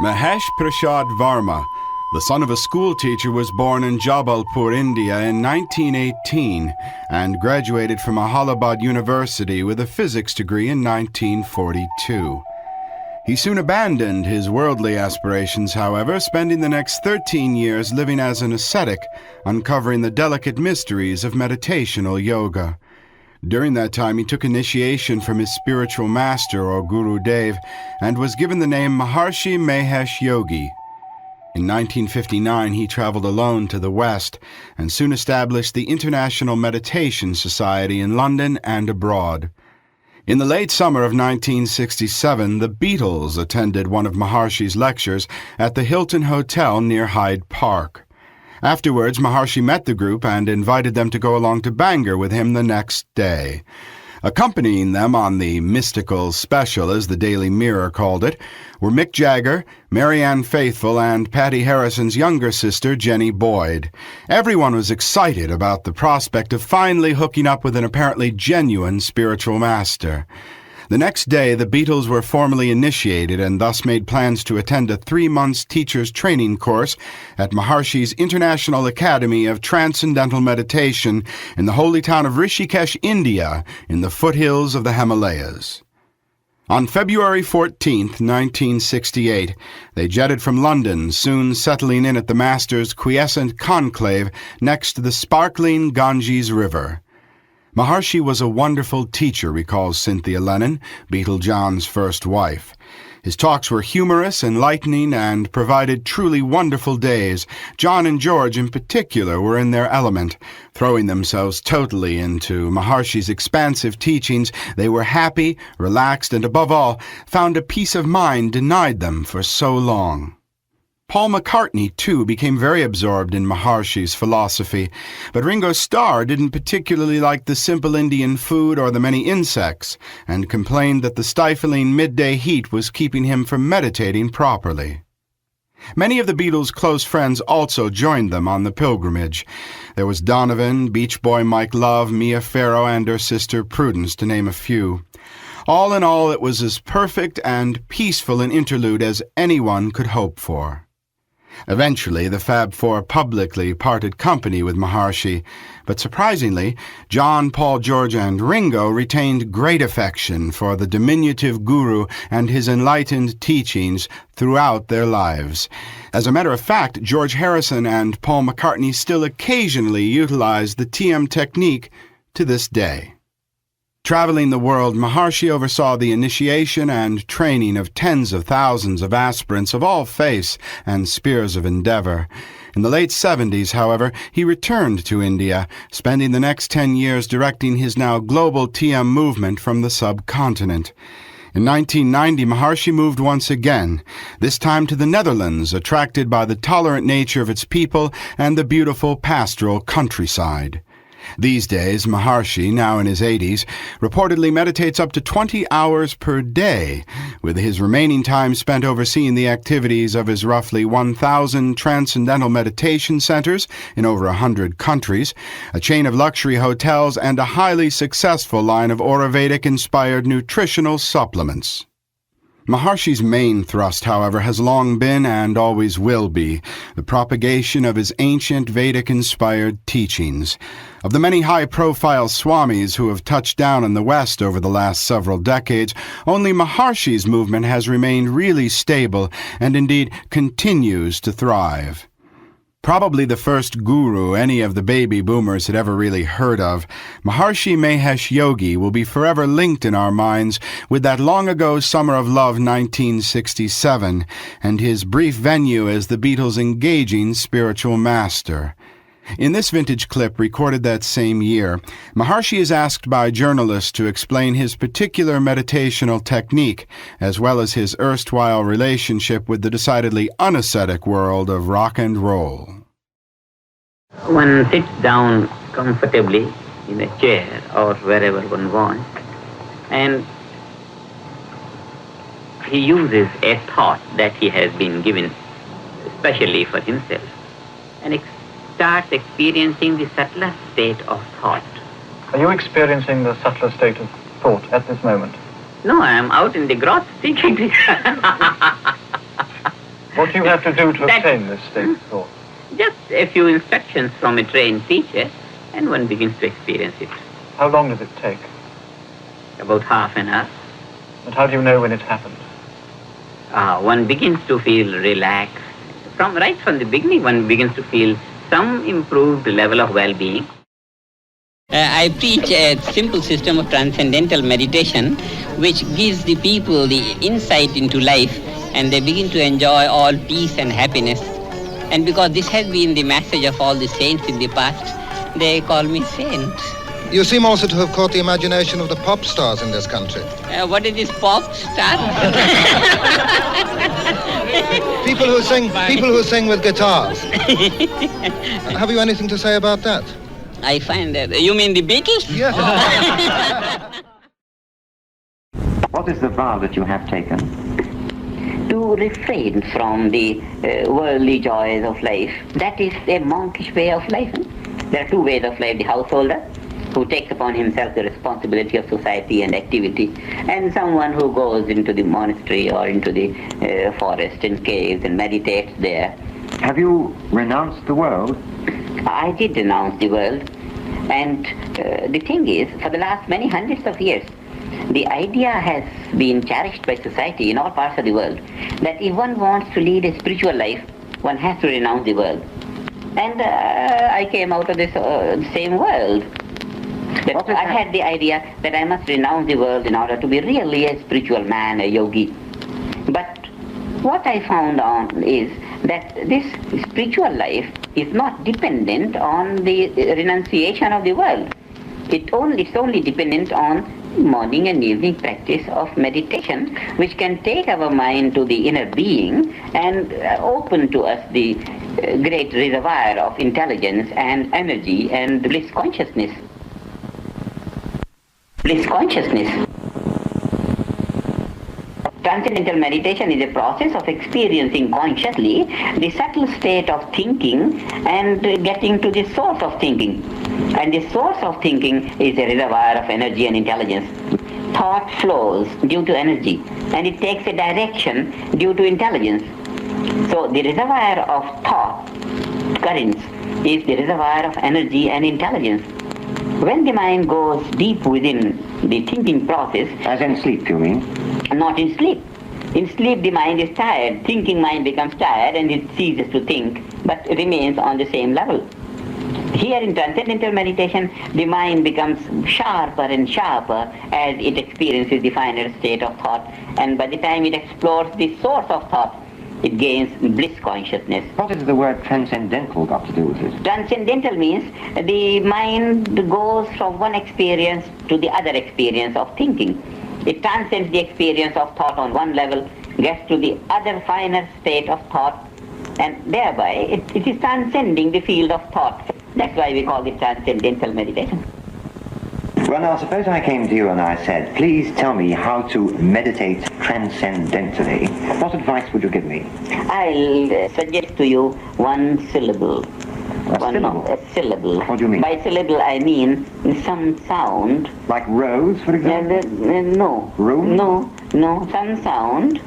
Mahesh Prasad Varma, the son of a schoolteacher, was born in Jabalpur, India in 1918 and graduated from Allahabad University with a physics degree in 1942. He soon abandoned his worldly aspirations, however, spending the next 13 years living as an ascetic, uncovering the delicate mysteries of meditational yoga. During that time, he took initiation from his spiritual master, or Guru Dev, and was given the name Maharishi Mahesh Yogi. In 1959, he traveled alone to the West and soon established the International Meditation Society in London and abroad. In the late summer of 1967, the Beatles attended one of Maharishi's lectures at the Hilton Hotel near Hyde Park. Afterwards, Maharishi met the group and invited them to go along to Bangor with him the next day. Accompanying them on the mystical special, as the Daily Mirror called it, were Mick Jagger, Marianne Faithfull, and Patty Harrison's younger sister, Jenny Boyd. Everyone was excited about the prospect of finally hooking up with an apparently genuine spiritual master. The next day, the Beatles were formally initiated and thus made plans to attend a 3-month teacher's training course at Maharishi's International Academy of Transcendental Meditation in the holy town of Rishikesh, India, in the foothills of the Himalayas. On February 14, 1968, they jetted from London, soon settling in at the Master's quiescent conclave next to the sparkling Ganges River. Maharishi was a wonderful teacher, recalls Cynthia Lennon, Beatle John's first wife. His talks were humorous, enlightening, and provided truly wonderful days. John and George, in particular, were in their element. Throwing themselves totally into Maharishi's expansive teachings, they were happy, relaxed, and above all, found a peace of mind denied them for so long. Paul McCartney, too, became very absorbed in Maharishi's philosophy, but Ringo Starr didn't particularly like the simple Indian food or the many insects, and complained that the stifling midday heat was keeping him from meditating properly. Many of the Beatles' close friends also joined them on the pilgrimage. There was Donovan, Beach Boy Mike Love, Mia Farrow, and her sister Prudence, to name a few. All in all, it was as perfect and peaceful an interlude as anyone could hope for. Eventually, the Fab Four publicly parted company with Maharishi, but surprisingly, John, Paul, George, and Ringo retained great affection for the diminutive guru and his enlightened teachings throughout their lives. As a matter of fact, George Harrison and Paul McCartney still occasionally utilize the TM technique to this day. Traveling the world, Maharishi oversaw the initiation and training of tens of thousands of aspirants of all faiths and spheres of endeavor. In the late 70s, however, he returned to India, spending the next 10 years directing his now global TM movement from the subcontinent. In 1990, Maharishi moved once again, this time to the Netherlands, attracted by the tolerant nature of its people and the beautiful pastoral countryside. These days, Maharishi, now in his 80s, reportedly meditates up to 20 hours per day, with his remaining time spent overseeing the activities of his roughly 1,000 transcendental meditation centers in over 100 countries, a chain of luxury hotels, and a highly successful line of Ayurvedic-inspired nutritional supplements. Maharishi's main thrust, however, has long been and always will be the propagation of his ancient Vedic-inspired teachings. Of the many high-profile swamis who have touched down in the West over the last several decades, only Maharishi's movement has remained really stable and indeed continues to thrive. Probably the first guru any of the baby boomers had ever really heard of, Maharishi Mahesh Yogi will be forever linked in our minds with that long-ago Summer of Love 1967 and his brief venue as the Beatles' engaging spiritual master. In this vintage clip recorded that same year, Maharishi is asked by journalists to explain his particular meditational technique, as well as his erstwhile relationship with the decidedly unascetic world of rock and roll. One sits down comfortably in a chair or wherever one wants, and he uses a thought that he has been given specially for himself, and starts experiencing the subtler state of thought. Are you experiencing the subtler state of thought at this moment? No, I am out in the grot seeking the... What do you have to do to That- obtain this state of thought? Just a few instructions from a trained teacher, and one begins to experience it. How long does it take? About half an hour. And how do you know when it's happened? One begins to feel relaxed. Right from the beginning, one begins to feel some improved level of well-being. I preach a simple system of transcendental meditation which gives the people the insight into life, and they begin to enjoy all peace and happiness. And because this has been the message of all the saints in the past, they call me saint. You seem also to have caught the imagination of the pop stars in this country. What is this pop star? People who sing with guitars. Have you anything to say about that? I find that... You mean the Beatles? Yes. What is the vow that you have taken? To refrain from the worldly joys of life. That is a monkish way of life. There are two ways of life. The householder, who takes upon himself the responsibility of society and activity, and someone who goes into the monastery or into the forest and caves and meditates there. Have you renounced the world? I did renounce the world, and the thing is, for the last many hundreds of years, the idea has been cherished by society in all parts of the world that if one wants to lead a spiritual life, one has to renounce the world. And I came out of this same world. That I had the idea that I must renounce the world in order to be really a spiritual man, a yogi. But what I found out is that this spiritual life is not dependent on the renunciation of the world. It's only dependent on morning and evening practice of meditation, which can take our mind to the inner being and open to us the great reservoir of intelligence and energy and bliss consciousness. Bliss consciousness. Transcendental meditation is a process of experiencing consciously the subtle state of thinking and getting to the source of thinking. And the source of thinking is a reservoir of energy and intelligence. Thought flows due to energy, and it takes a direction due to intelligence. So the reservoir of thought currents is the reservoir of energy and intelligence. When the mind goes deep within the thinking process... As in sleep, you mean? Not in sleep. In sleep the mind is tired, thinking mind becomes tired and it ceases to think, but remains on the same level. Here in transcendental meditation, the mind becomes sharper and sharper as it experiences the finer state of thought, and by the time it explores the source of thought, it gains bliss consciousness. What has the word transcendental got to do with it? Transcendental means the mind goes from one experience to the other experience of thinking. It transcends the experience of thought on one level, gets to the other finer state of thought, and thereby it is transcending the field of thought. That's why we call it transcendental meditation. Well, now, suppose I came to you and I said, please tell me how to meditate transcendently. What advice would you give me? I'll suggest to you one syllable. A syllable. What do you mean? By syllable I mean some sound. Like rose, for example? No. Room? No, some sound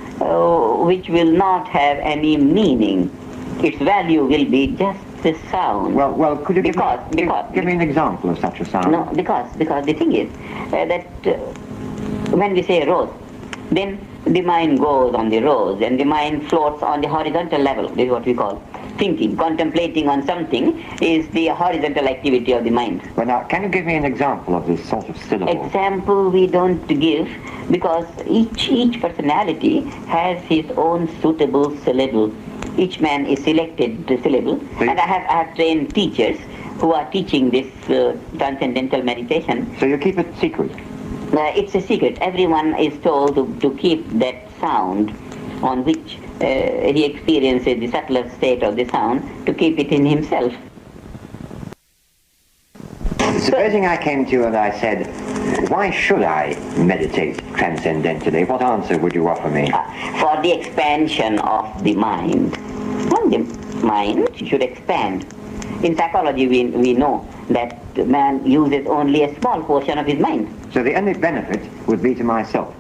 which will not have any meaning. Its value will be just the sound. Well, could you give me an example of such a sound? No, because the thing is that when we say rose, then the mind goes on the rose and the mind floats on the horizontal level. This is what we call thinking. Contemplating on something is the horizontal activity of the mind. Well, now, can you give me an example of this sort of syllable? Example we don't give because each personality has his own suitable syllable. Each man is selected the syllable, and I have trained teachers who are teaching this transcendental meditation. So you keep it secret? It's a secret. Everyone is told to keep that sound on which he experiences the subtler state of the sound, to keep it in himself. Supposing I came to you and I said, why should I meditate transcendentally? What answer would you offer me? For the expansion of the mind. Well, the mind should expand. In psychology, we know that man uses only a small portion of his mind. So the only benefit would be to myself?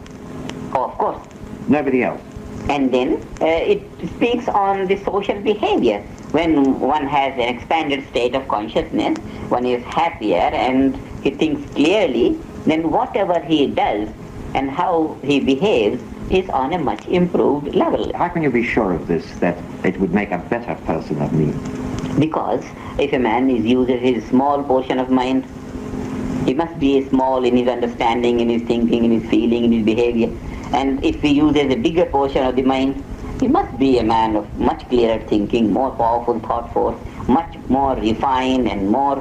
Oh, of course. Nobody else? And then it speaks on the social behavior. When one has an expanded state of consciousness, one is happier and he thinks clearly, then whatever he does and how he behaves is on a much improved level. How can you be sure of this, that it would make a better person of me? Because if a man uses his small portion of mind, he must be small in his understanding, in his thinking, in his feeling, in his behavior. And if he uses a bigger portion of the mind, he must be a man of much clearer thinking, more powerful thought force, much more refined and more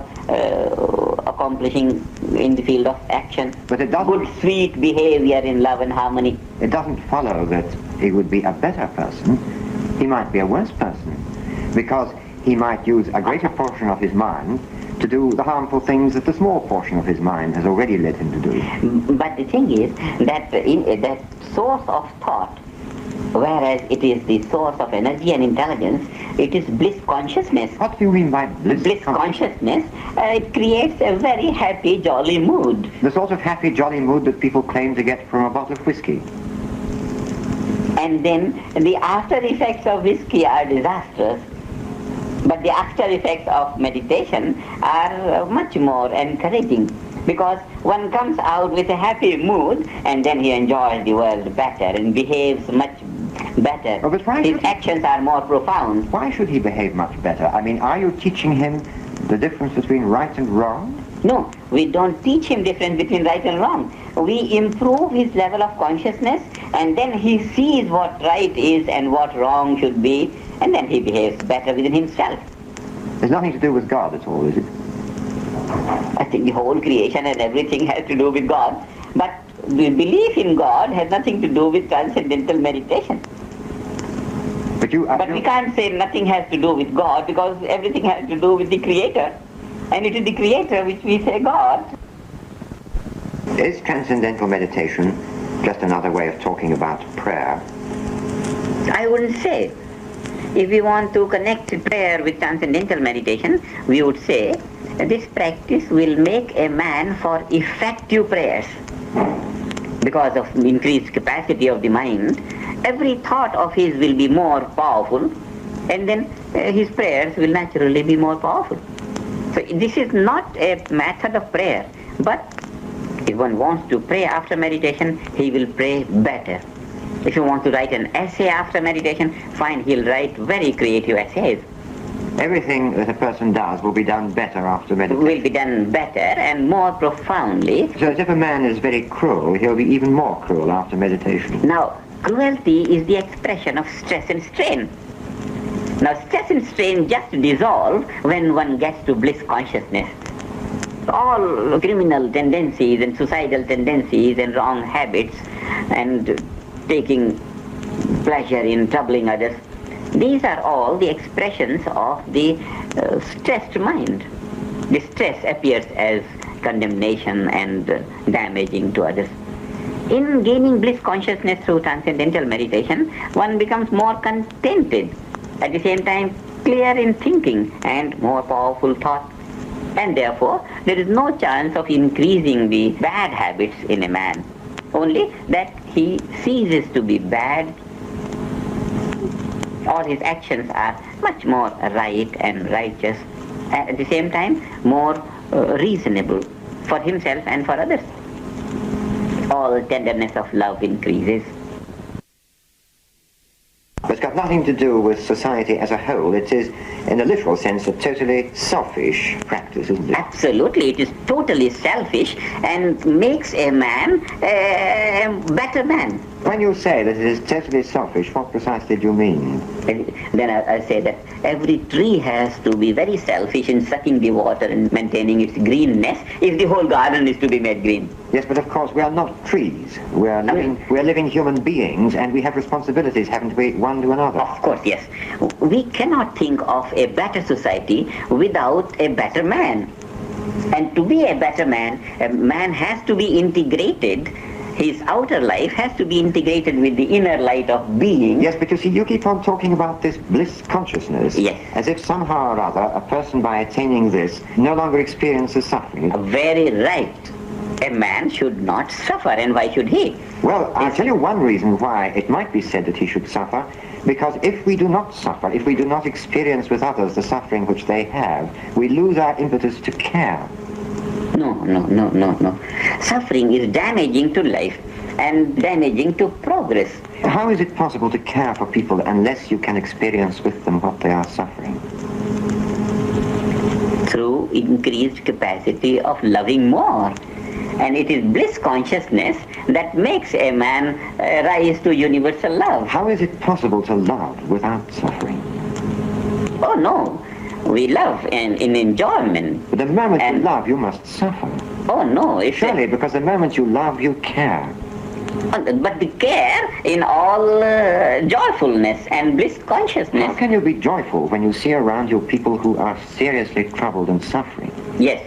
accomplishing in the field of action. But it doesn't... Good, sweet behavior in love and harmony. It doesn't follow that he would be a better person. He might be a worse person, because he might use a greater portion of his mind to do the harmful things that the small portion of his mind has already led him to do. But the thing is that that source of thought, whereas it is the source of energy and intelligence, it is bliss consciousness. What do you mean by bliss consciousness? It creates a very happy, jolly mood. The sort of happy, jolly mood that people claim to get from a bottle of whiskey. And then the after effects of whiskey are disastrous. But the after effects of meditation are much more encouraging, because one comes out with a happy mood and then he enjoys the world better and behaves much better. Oh, but why his actions are more profound. Why should he behave much better? I mean, are you teaching him the difference between right and wrong? No, we don't teach him difference between right and wrong. We improve his level of consciousness, and then he sees what right is and what wrong should be, and then he behaves better within himself. There's nothing to do with God at all, is it? I think the whole creation and everything has to do with God, but the belief in God has nothing to do with transcendental meditation. But we can't say nothing has to do with God, because everything has to do with the Creator, and it is the Creator which we say God. Is transcendental meditation just another way of talking about prayer? I wouldn't say. If we want to connect prayer with transcendental meditation, we would say this practice will make a man for effective prayers. Because of increased capacity of the mind, every thought of his will be more powerful, and then his prayers will naturally be more powerful. So this is not a method of prayer, but if one wants to pray after meditation, he will pray better. If you want to write an essay after meditation, fine, he'll write very creative essays. Everything that a person does will be done better after meditation. Will be done better and more profoundly. So if a man is very cruel, he'll be even more cruel after meditation. Now, cruelty is the expression of stress and strain. Now, stress and strain just dissolve when one gets to bliss consciousness. All criminal tendencies and suicidal tendencies and wrong habits and taking pleasure in troubling others, these are all the expressions of the stressed mind. The stress appears as condemnation and damaging to others. In gaining bliss consciousness through transcendental meditation, one becomes more contented, at the same time clear in thinking and more powerful thought. And therefore, there is no chance of increasing the bad habits in a man, only that he ceases to be bad. All his actions are much more right and righteous, and at the same time more reasonable for himself and for others. All tenderness of love increases. It's got nothing to do with society as a whole. It is, in a literal sense, a totally selfish practice, isn't it? Absolutely, it is totally selfish and makes a man a better man. When you say that it is totally selfish, what precisely do you mean? Then I say that every tree has to be very selfish in sucking the water and maintaining its greenness if the whole garden is to be made green. Yes, but of course we are not trees. We are living human beings, and we have responsibilities, haven't we, one to another? Of course, yes. We cannot think of a better society without a better man. And to be a better man, a man has to be integrated. His outer life has to be integrated with the inner light of being. Yes, but you see, you keep on talking about this bliss consciousness. Yes. As if somehow or other, a person by attaining this no longer experiences suffering. Very right. a man should not suffer, and why should he? Well, I'll tell you one reason why it might be said that he should suffer, because if we do not suffer, if we do not experience with others the suffering which they have, we lose our impetus to care. No. Suffering is damaging to life and damaging to progress. How is it possible to care for people unless you can experience with them what they are suffering? Through increased capacity of loving more. And it is bliss consciousness that makes a man rise to universal love. How is it possible to love without suffering? Oh no, we love in enjoyment. But the moment you love, you must suffer. Oh no, Surely, because the moment you love, you care. But the care in all joyfulness and bliss consciousness. How can you be joyful when you see around you people who are seriously troubled and suffering? Yes,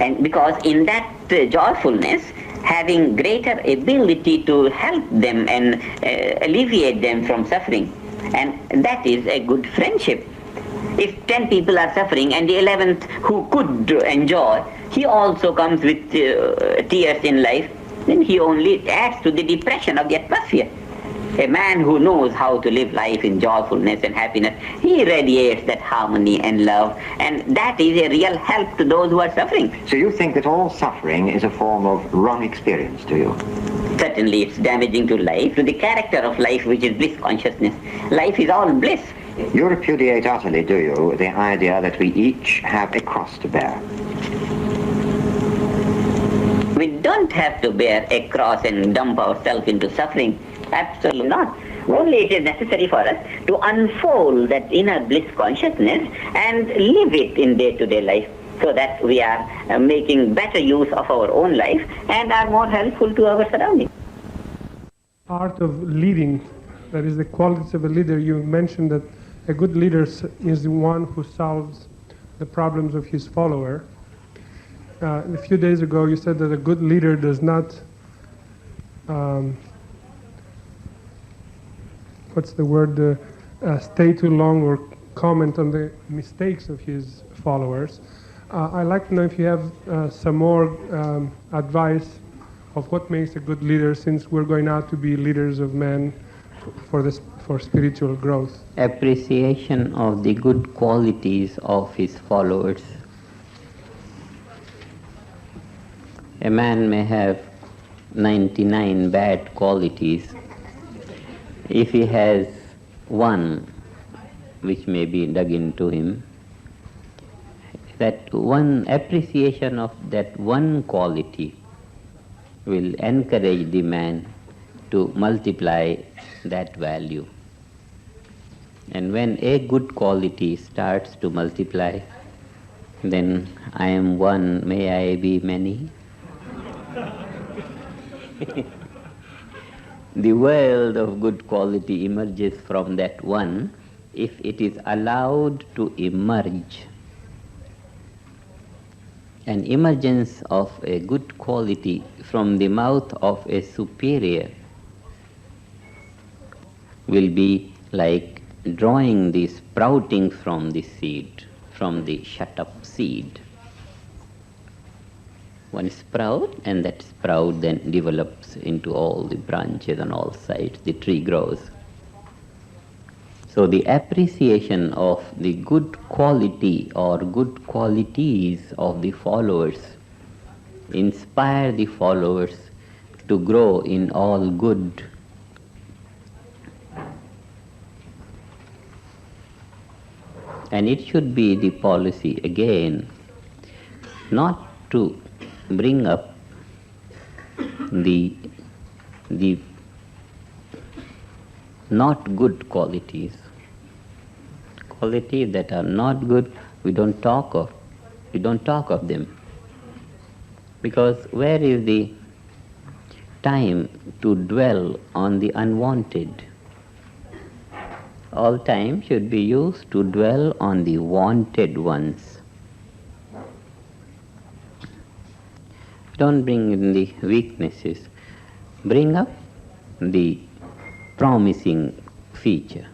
and because in that joyfulness, having greater ability to help them and alleviate them from suffering, and that is a good friendship. If 10 people are suffering and the 11th who could enjoy, he also comes with tears in life, then he only adds to the depression of the atmosphere. A man who knows how to live life in joyfulness and happiness, he radiates that harmony and love, and that is a real help to those who are suffering. So you think that all suffering is a form of wrong experience to you? Certainly it's damaging to life, to the character of life, which is bliss consciousness. Life is all bliss. You repudiate utterly, do you, the idea that we each have a cross to bear? We don't have to bear a cross and dump ourselves into suffering. Absolutely not. Only it is necessary for us to unfold that inner bliss consciousness and live it in day-to-day life, so that we are making better use of our own life and are more helpful to our surroundings. Art of leading, that is the qualities of a leader. You mentioned that a good leader is the one who solves the problems of his follower. A few days ago you said that a good leader does not stay too long or comment on the mistakes of his followers. I'd like to know if you have some more advice of what makes a good leader, since we're going out to be leaders of men for spiritual growth. Appreciation of the good qualities of his followers. A man may have 99 bad qualities. If he has one which may be dug into him, that one appreciation of that one quality will encourage the man to multiply that value. And when a good quality starts to multiply, then I am one, may I be many. The world of good quality emerges from that one if it is allowed to emerge. An emergence of a good quality from the mouth of a superior will be like drawing the sprouting from the seed, from the shut-up seed. One sprout, and that sprout then develops into all the branches on all sides. The tree grows. So the appreciation of the good quality or good qualities of the followers inspire the followers to grow in all good. And it should be the policy, again, not to bring up the not good qualities. Qualities that are not good, we don't talk of them. Because where is the time to dwell on the unwanted? All time should be used to dwell on the wanted ones. Don't bring in the weaknesses. Bring up the promising feature,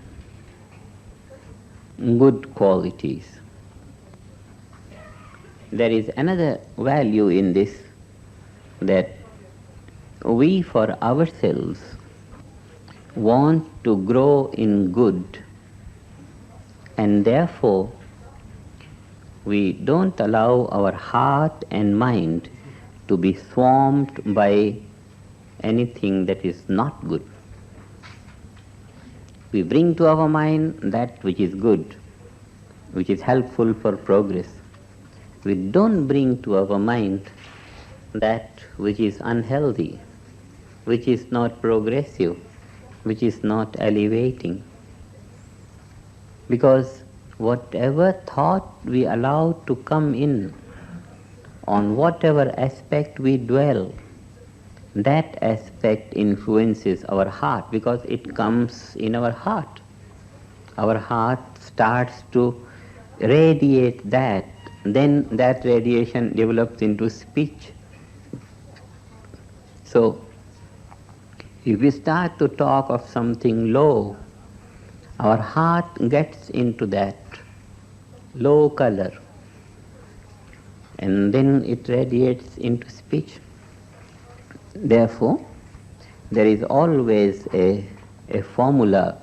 good qualities. There is another value in this, that we for ourselves want to grow in good, and therefore we don't allow our heart and mind to be swarmed by anything that is not good. We bring to our mind that which is good, which is helpful for progress. We don't bring to our mind that which is unhealthy, which is not progressive, which is not elevating. Because whatever thought we allow to come in, on whatever aspect we dwell, that aspect influences our heart, because it comes in our heart. Our heart starts to radiate that, then that radiation develops into speech. So, if we start to talk of something low, our heart gets into that low color, and then it radiates into speech. Therefore, there is always a formula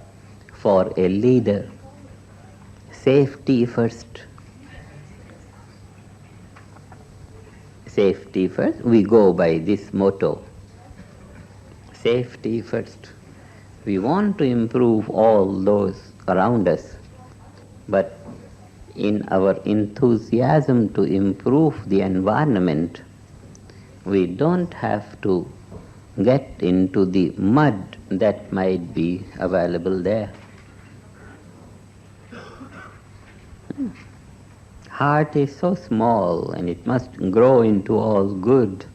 for a leader: safety first. Safety first. We go by this motto: safety first. We want to improve all those around us, but in our enthusiasm to improve the environment, we don't have to get into the mud that might be available there. Heart is so small and it must grow into all good,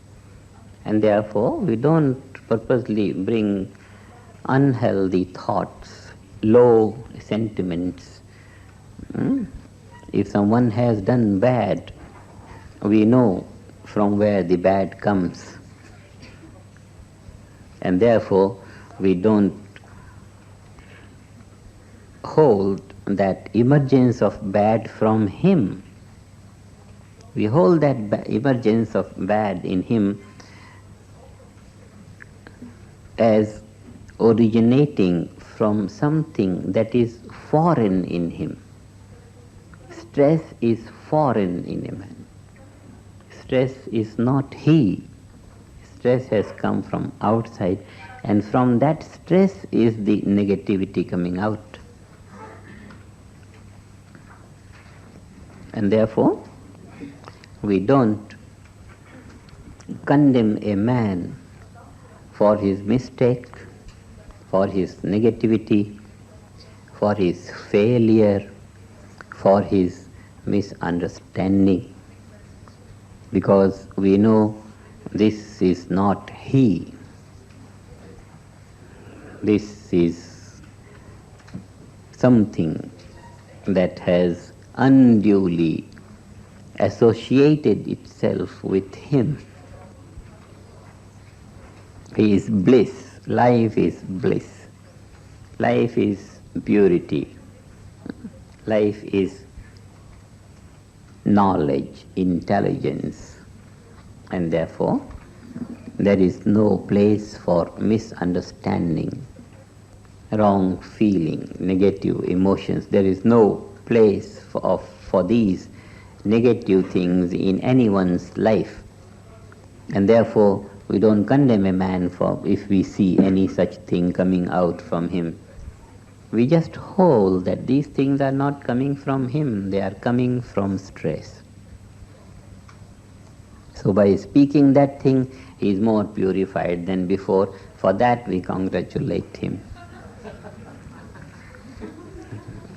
and therefore we don't purposely bring unhealthy thoughts, low sentiments. If someone has done bad, we know from where the bad comes, and therefore we don't hold that emergence of bad from him. We hold that emergence of bad in him as originating from something that is foreign in him. Stress is foreign in a man. Stress is not he. Stress has come from outside, and from that stress is the negativity coming out. And therefore, we don't condemn a man for his mistake, for his negativity, for his failure, for his misunderstanding, because we know this is not he. This is something that has unduly associated itself with him. He is bliss. Life is bliss. Life is purity. Life is knowledge, intelligence, and therefore there is no place for misunderstanding, wrong feeling, negative emotions. There is no place for these negative things in anyone's life, and therefore we don't condemn a man for if we see any such thing coming out from him. We just hold that these things are not coming from him, they are coming from stress. So by speaking that thing, he is more purified than before. For that we congratulate him.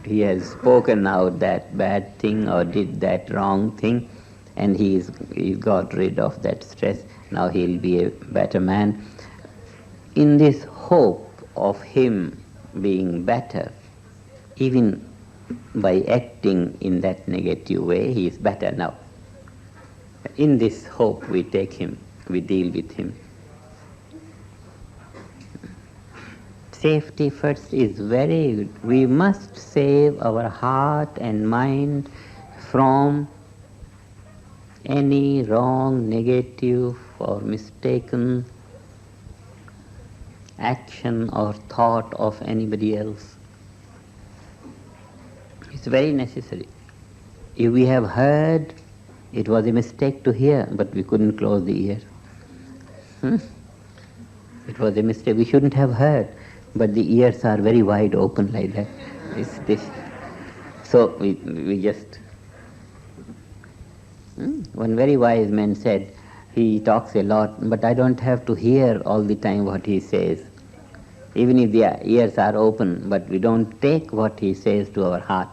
He has spoken out that bad thing or did that wrong thing, and he got rid of that stress. Now he'll be a better man. In this hope of him being better, even by acting in that negative way, he is better now. In this hope we take him, we deal with him. Safety first is very good. We must save our heart and mind from any wrong, negative for mistaken action or thought of anybody else. It's very necessary. If we have heard, it was a mistake to hear, but we couldn't close the ear. It was a mistake. We shouldn't have heard, but the ears are very wide open like that. So we just... One very wise man said, he talks a lot, but I don't have to hear all the time what he says. Even if the ears are open, but we don't take what he says to our heart.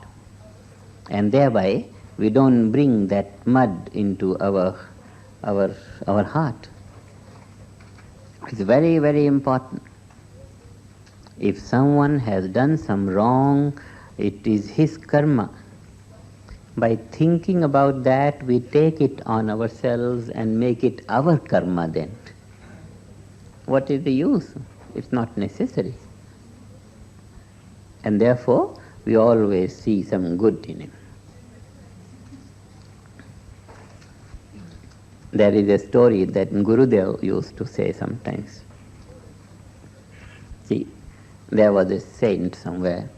And thereby, we don't bring that mud into our heart. It's very, very important. If someone has done some wrong, it is his karma. By thinking about that, we take it on ourselves and make it our karma then. What is the use? It's not necessary. And therefore, we always see some good in him. There is a story that Gurudev used to say sometimes. See, there was a saint somewhere,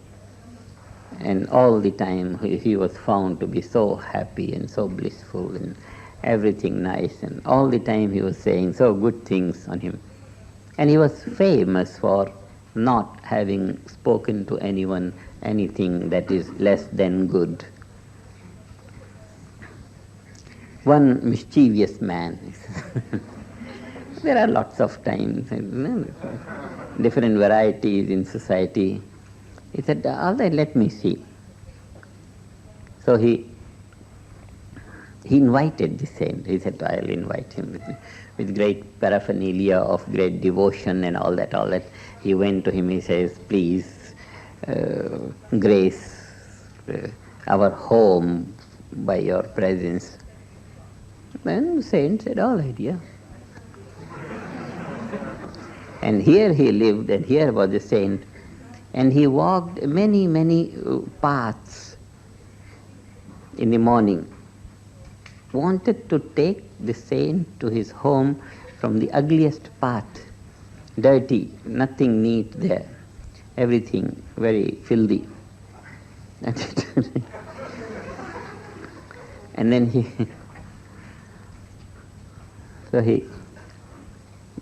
and all the time he was found to be so happy and so blissful and everything nice, and all the time he was saying so good things on him. And he was famous for not having spoken to anyone anything that is less than good. One mischievous man. There are lots of times, different varieties in society. He said, all right, let me see. So he invited the saint. He said, I'll invite him with great paraphernalia of great devotion and all that. He went to him, he says, please grace our home by your presence. And the saint said, all right, yeah. And here he lived, and here was the saint, and he walked many, many paths in the morning. Wanted to take the saint to his home from the ugliest path, dirty, nothing neat there, everything very filthy. And then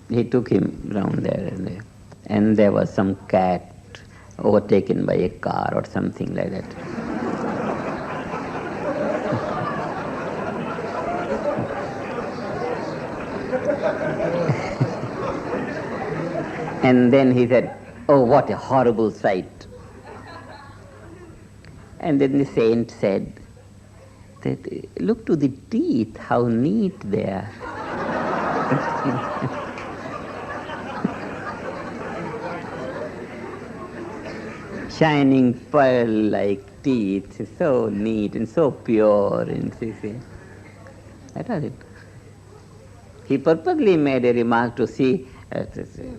he took him round there, and there was some cat overtaken by a car or something like that. And then he said, oh, what a horrible sight. And then the saint said, that, look to the teeth, how neat they are. Shining pearl-like teeth, so neat and so pure. And that was it. He purposely made a remark to see,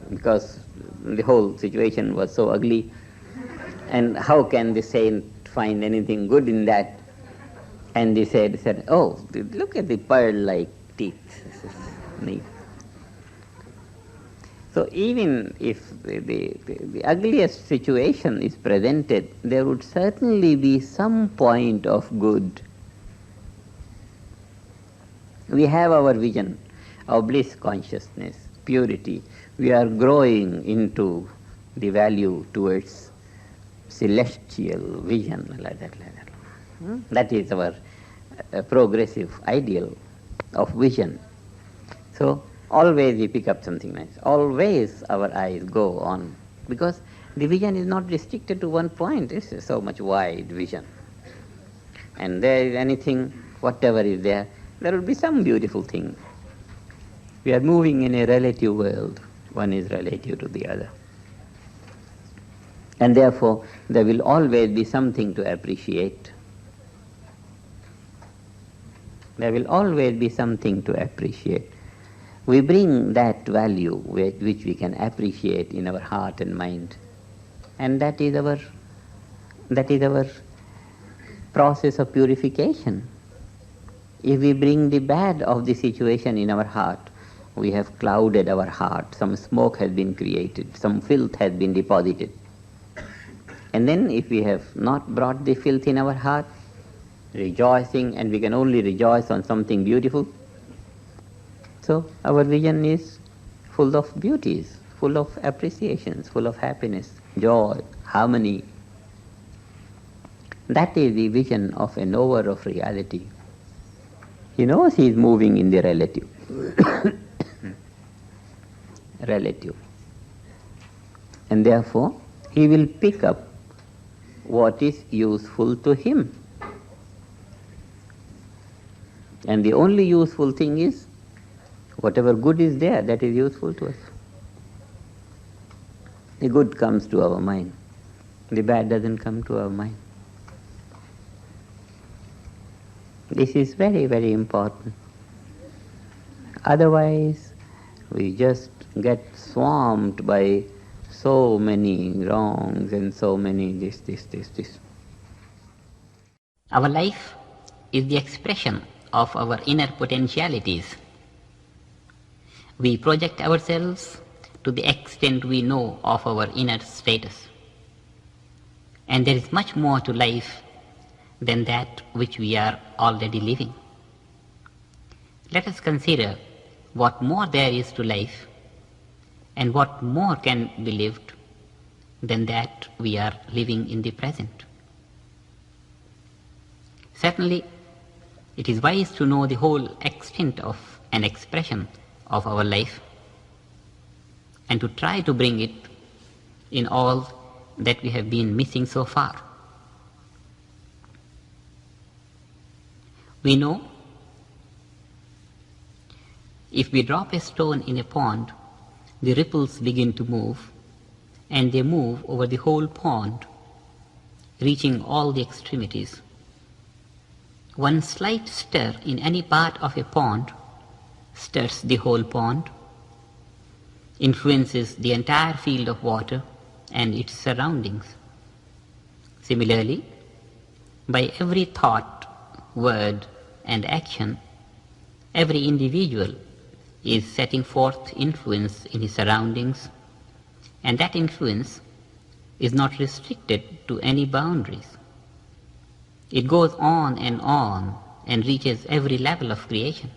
because the whole situation was so ugly, and how can the saint find anything good in that? And he said, oh, look at the pearl-like teeth. This is neat. So even if the ugliest situation is presented, there would certainly be some point of good. We have our vision of bliss consciousness, purity. We are growing into the value towards celestial vision, like that. That is our progressive ideal of vision. So always we pick up something nice. Always our eyes go on, because the vision is not restricted to one point. It's so much wide vision. And there is anything, whatever is there will be some beautiful thing. We are moving in a relative world. One is relative to the other. And therefore, there will always be something to appreciate. There will always be something to appreciate. We bring that value which we can appreciate in our heart and mind. And that is our process of purification. If we bring the bad of the situation in our heart, we have clouded our heart, some smoke has been created, some filth has been deposited. And then if we have not brought the filth in our heart, rejoicing, and we can only rejoice on something beautiful, so our vision is full of beauties, full of appreciations, full of happiness, joy, harmony. That is the vision of a knower of reality. He knows he is moving in the relative. Relative. And therefore, he will pick up what is useful to him. And the only useful thing is whatever good is there, that is useful to us. The good comes to our mind. The bad doesn't come to our mind. This is very, very important. Otherwise, we just get swamped by so many wrongs and so many this. Our life is the expression of our inner potentialities. We project ourselves to the extent we know of our inner status. And there is much more to life than that which we are already living. Let us consider what more there is to life and what more can be lived than that we are living in the present. Certainly, it is wise to know the whole extent of an expression of our life and to try to bring it in all that we have been missing so far. We know if we drop a stone in a pond, the ripples begin to move, and they move over the whole pond, reaching all the extremities. One slight stir in any part of a pond stirs the whole pond, influences the entire field of water and its surroundings. Similarly, by every thought, word, and action, every individual is setting forth influence in his surroundings, and that influence is not restricted to any boundaries. It goes on and reaches every level of creation.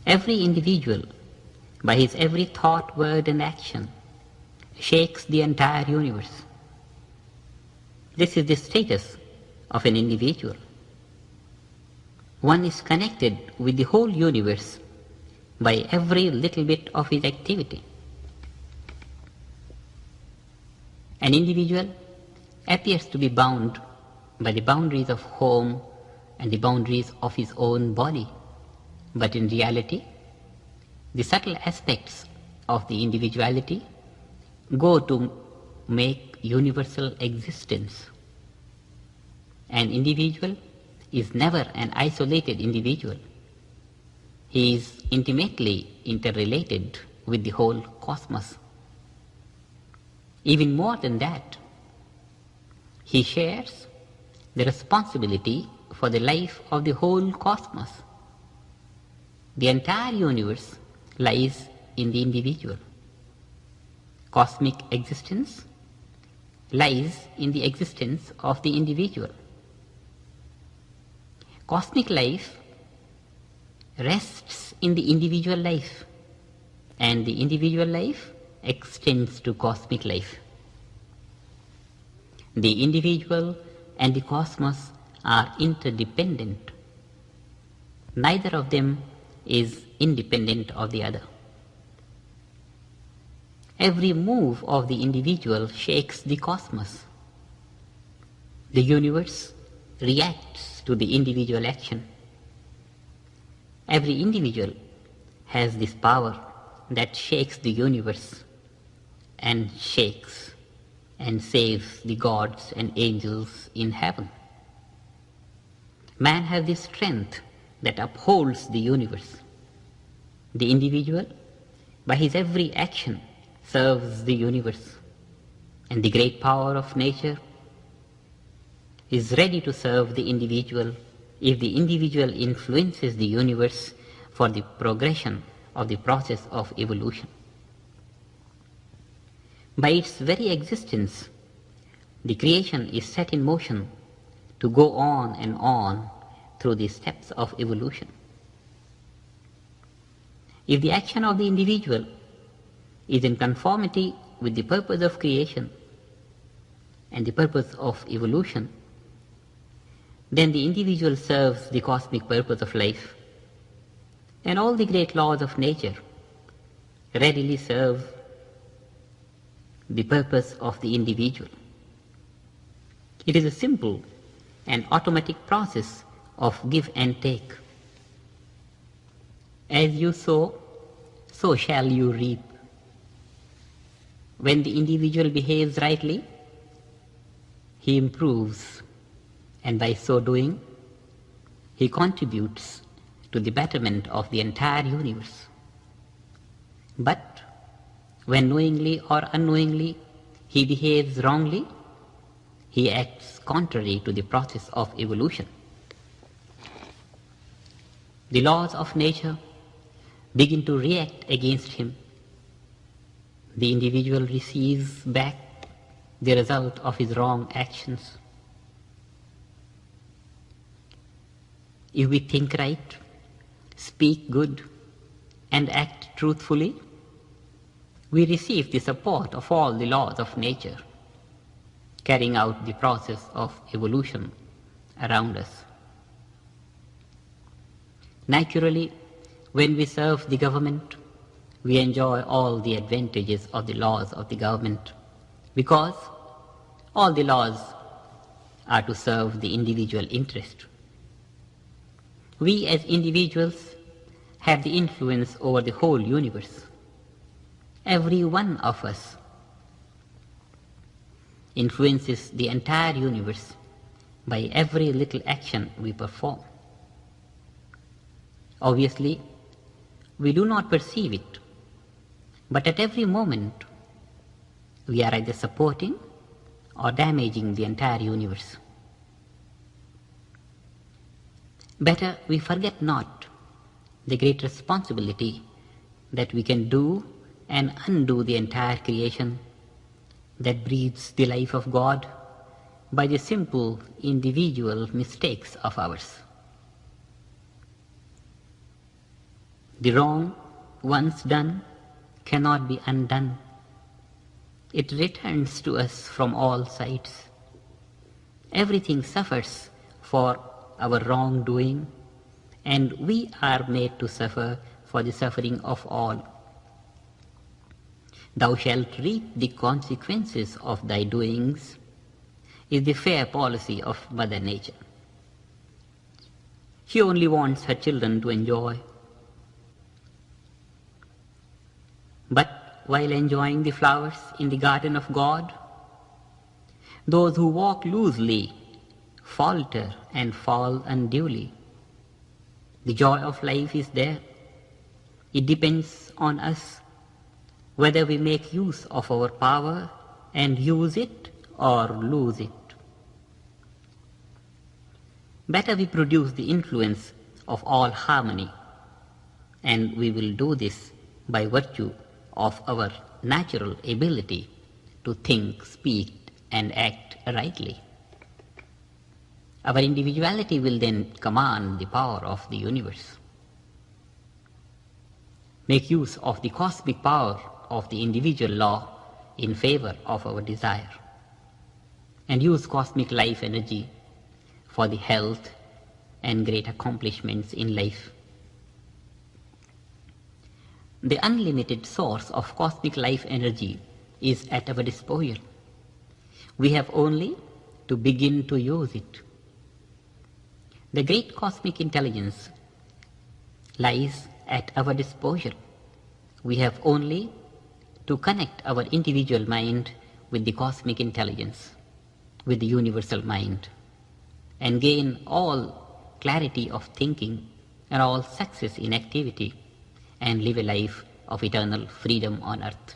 Every individual, by his every thought, word, and action, shakes the entire universe. This is the status of an individual. One is connected with the whole universe by every little bit of his activity. An individual appears to be bound by the boundaries of home and the boundaries of his own body, but in reality, the subtle aspects of the individuality go to make universal existence. An individual is never an isolated individual. He is intimately interrelated with the whole cosmos. Even more than that, he shares the responsibility for the life of the whole cosmos. The entire universe lies in the individual. Cosmic existence lies in the existence of the individual. Cosmic life rests in the individual life, and the individual life extends to cosmic life. The individual and the cosmos are interdependent. Neither of them is independent of the other. Every move of the individual shakes the cosmos. The universe reacts to the individual action. Every individual has this power that shakes the universe and shakes and saves the gods and angels in heaven. Man has this strength that upholds the universe. The individual, by his every action, serves the universe, and the great power of nature is ready to serve the individual if the individual influences the universe for the progression of the process of evolution. By its very existence, the creation is set in motion to go on and on through the steps of evolution. If the action of the individual is in conformity with the purpose of creation and the purpose of evolution, then the individual serves the cosmic purpose of life, and all the great laws of nature readily serve the purpose of the individual. It is a simple and automatic process of give and take. As you sow, so shall you reap. When the individual behaves rightly, he improves, and by so doing, he contributes to the betterment of the entire universe. But when knowingly or unknowingly he behaves wrongly, he acts contrary to the process of evolution. The laws of nature begin to react against him. The individual receives back the result of his wrong actions. If we think right, speak good, and act truthfully, we receive the support of all the laws of nature, carrying out the process of evolution around us. Naturally, when we serve the government, we enjoy all the advantages of the laws of the government, because all the laws are to serve the individual interest. We as individuals have the influence over the whole universe. Every one of us influences the entire universe by every little action we perform. Obviously, we do not perceive it, but at every moment we are either supporting or damaging the entire universe. Better we forget not the great responsibility that we can do and undo the entire creation that breathes the life of God by the simple individual mistakes of ours. The wrong, once done, cannot be undone. It returns to us from all sides. Everything suffers for our wrongdoing, and we are made to suffer for the suffering of all. Thou shalt reap the consequences of thy doings is the fair policy of Mother Nature. She only wants her children to enjoy. But while enjoying the flowers in the garden of God, those who walk loosely falter and fall unduly. The joy of life is there. It depends on us whether we make use of our power and use it or lose it. Better we produce the influence of all harmony, and we will do this by virtue of our natural ability to think, speak, and act rightly. Our individuality will then command the power of the universe. Make use of the cosmic power of the individual law in favor of our desire, and use cosmic life energy for the health and great accomplishments in life. The unlimited source of cosmic life energy is at our disposal. We have only to begin to use it. The great cosmic intelligence lies at our disposal. We have only to connect our individual mind with the cosmic intelligence, with the universal mind, and gain all clarity of thinking and all success in activity, and live a life of eternal freedom on earth.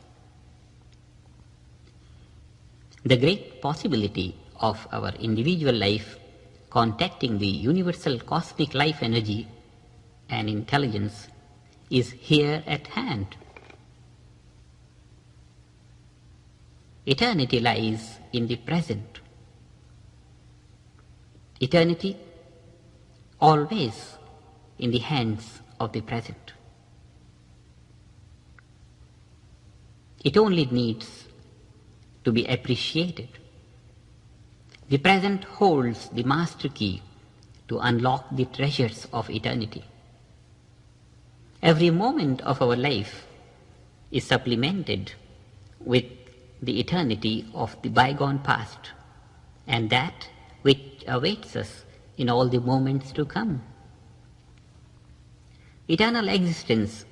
The great possibility of our individual life contacting the universal cosmic life energy and intelligence is here at hand. Eternity lies in the present. Eternity always in the hands of the present. It only needs to be appreciated. The present holds the master key to unlock the treasures of eternity. Every moment of our life is supplemented with the eternity of the bygone past and that which awaits us in all the moments to come. Eternal existence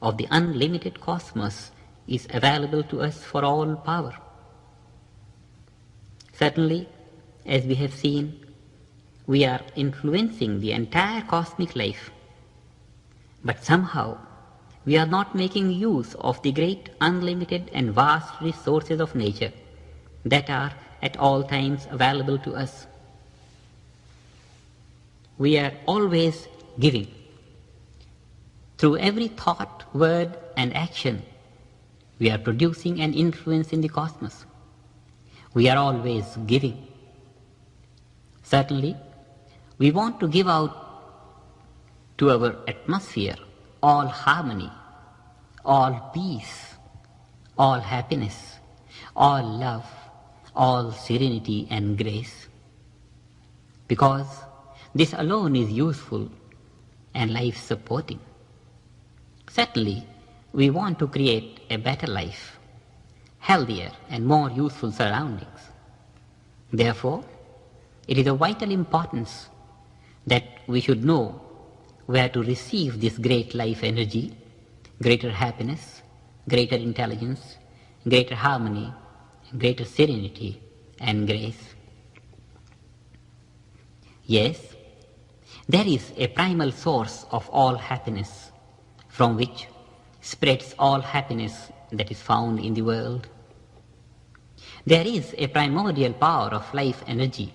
of the unlimited cosmos is available to us for all power. Certainly, as we have seen, we are influencing the entire cosmic life, but somehow we are not making use of the great unlimited and vast resources of nature that are at all times available to us. We are always giving. Through every thought, word, and action, we are producing an influence in the cosmos. We are always giving. Certainly, we want to give out to our atmosphere all harmony, all peace, all happiness, all love, all serenity and grace, because this alone is useful and life-supporting. Certainly, we want to create a better life, healthier and more useful surroundings. Therefore, it is of vital importance that we should know where to receive this great life energy, greater happiness, greater intelligence, greater harmony, greater serenity and grace. Yes, there is a primal source of all happiness from which spreads all happiness that is found in the world. There is a primordial power of life energy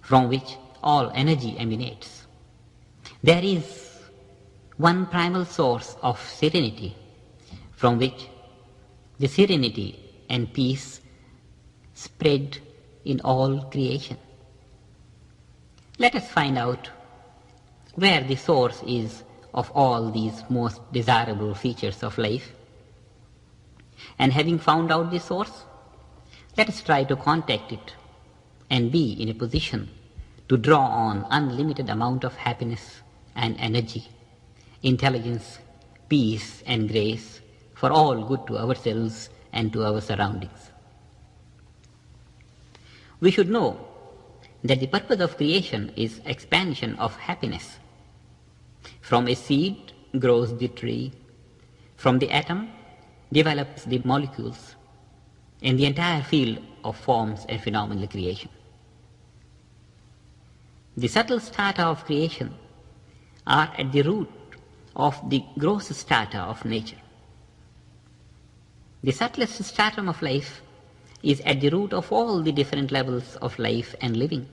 from which all energy emanates. There is one primal source of serenity from which the serenity and peace spread in all creation. Let us find out where the source is of all these most desirable features of life. And having found out the source, let us try to contact it and be in a position to draw on unlimited amount of happiness and energy, intelligence, peace and grace for all good to ourselves and to our surroundings. We should know that the purpose of creation is expansion of happiness. From a seed grows the tree, from the atom develops the molecules, and the entire field of forms and phenomenal creation. The subtle strata of creation are at the root of the gross strata of nature. The subtlest stratum of life is at the root of all the different levels of life and living.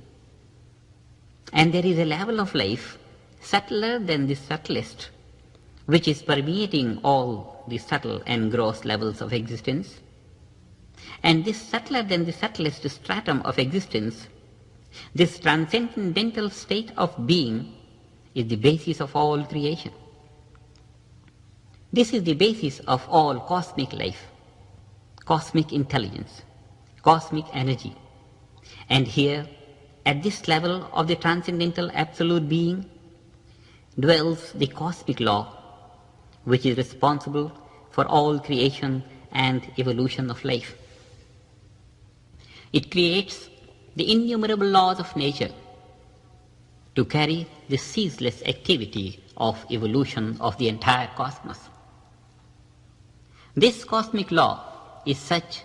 And there is a level of life subtler than the subtlest, which is permeating all the subtle and gross levels of existence. And this subtler than the subtlest stratum of existence, this transcendental state of being, is the basis of all creation. This is the basis of all cosmic life, cosmic intelligence, cosmic energy. And here, at this level of the transcendental absolute being, dwells the cosmic law, which is responsible for all creation and evolution of life. It creates the innumerable laws of nature to carry the ceaseless activity of evolution of the entire cosmos. This cosmic law is such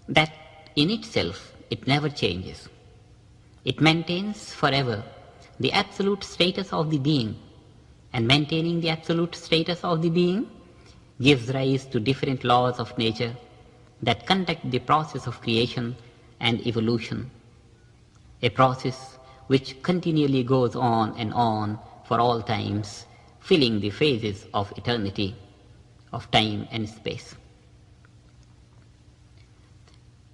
that in itself it never changes. It maintains forever the absolute status of the being, and maintaining the absolute status of the being gives rise to different laws of nature that conduct the process of creation and evolution, a process which continually goes on and on for all times, filling the phases of eternity, of time and space.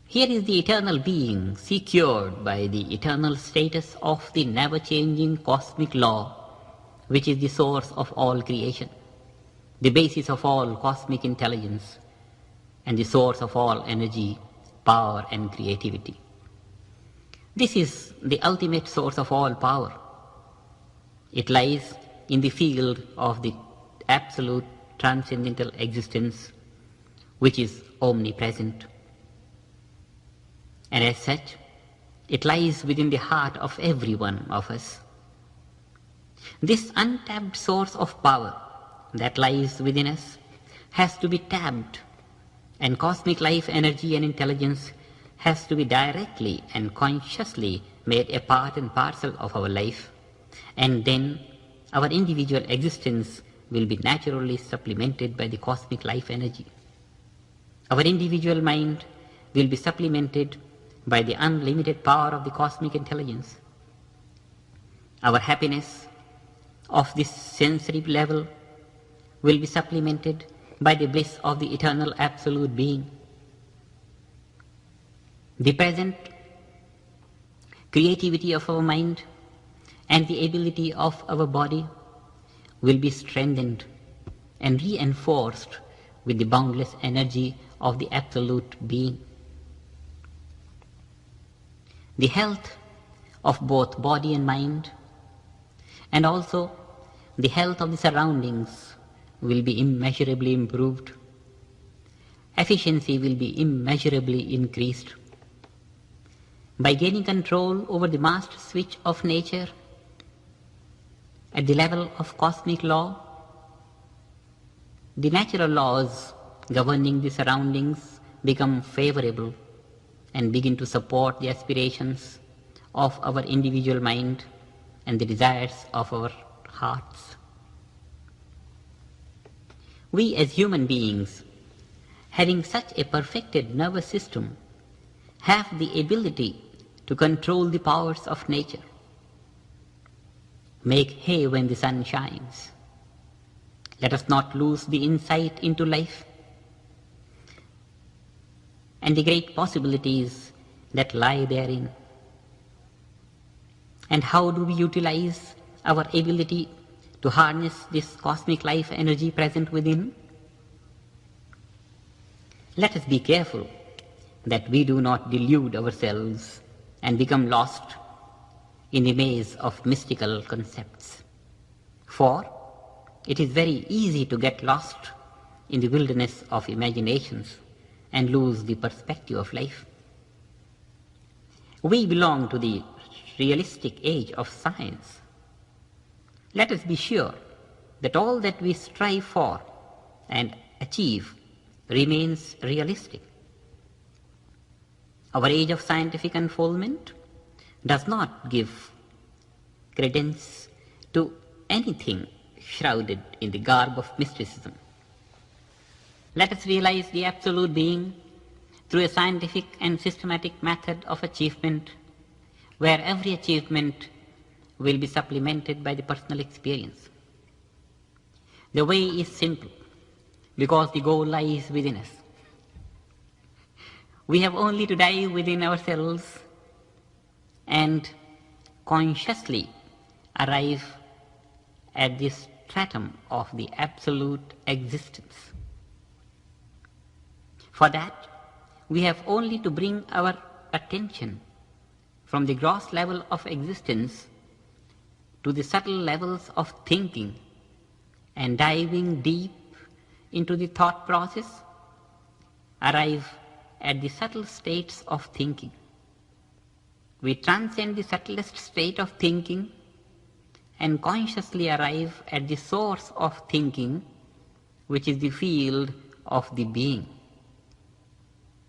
Here is the eternal being secured by the eternal status of the never-changing cosmic law, which is the source of all creation, the basis of all cosmic intelligence, and the source of all energy, power, and creativity. This is the ultimate source of all power. It lies in the field of the absolute transcendental existence, which is omnipresent. And as such, it lies within the heart of every one of us. This untapped source of power that lies within us has to be tapped, and cosmic life, energy, and intelligence has to be directly and consciously made a part and parcel of our life, and then our individual existence will be naturally supplemented by the cosmic life energy. Our individual mind will be supplemented by the unlimited power of the cosmic intelligence. Our happiness of this sensory level will be supplemented by the bliss of the eternal absolute being. The present creativity of our mind and the ability of our body will be strengthened and reinforced with the boundless energy of the absolute being. The health of both body and mind, and also the health of the surroundings, will be immeasurably improved. Efficiency will be immeasurably increased. By gaining control over the master switch of nature at the level of cosmic law, the natural laws governing the surroundings become favorable and begin to support the aspirations of our individual mind and the desires of our hearts. We as human beings, having such a perfected nervous system, have the ability to control the powers of nature, make hay when the sun shines. Let us not lose the insight into life and the great possibilities that lie therein. And how do we utilize our ability to harness this cosmic life energy present within? Let us be careful that we do not delude ourselves and become lost in the maze of mystical concepts. For it is very easy to get lost in the wilderness of imaginations and lose the perspective of life. We belong to the realistic age of science. Let us be sure that all that we strive for and achieve remains realistic. Our age of scientific unfoldment does not give credence to anything shrouded in the garb of mysticism. Let us realize the absolute being through a scientific and systematic method of achievement, where every achievement will be supplemented by the personal experience. The way is simple, because the goal lies within us. We have only to dive within ourselves and consciously arrive at the stratum of the absolute existence. For that, we have only to bring our attention from the gross level of existence to the subtle levels of thinking, and diving deep into the thought process, arrive at the subtle states of thinking. We transcend the subtlest state of thinking and consciously arrive at the source of thinking, which is the field of the being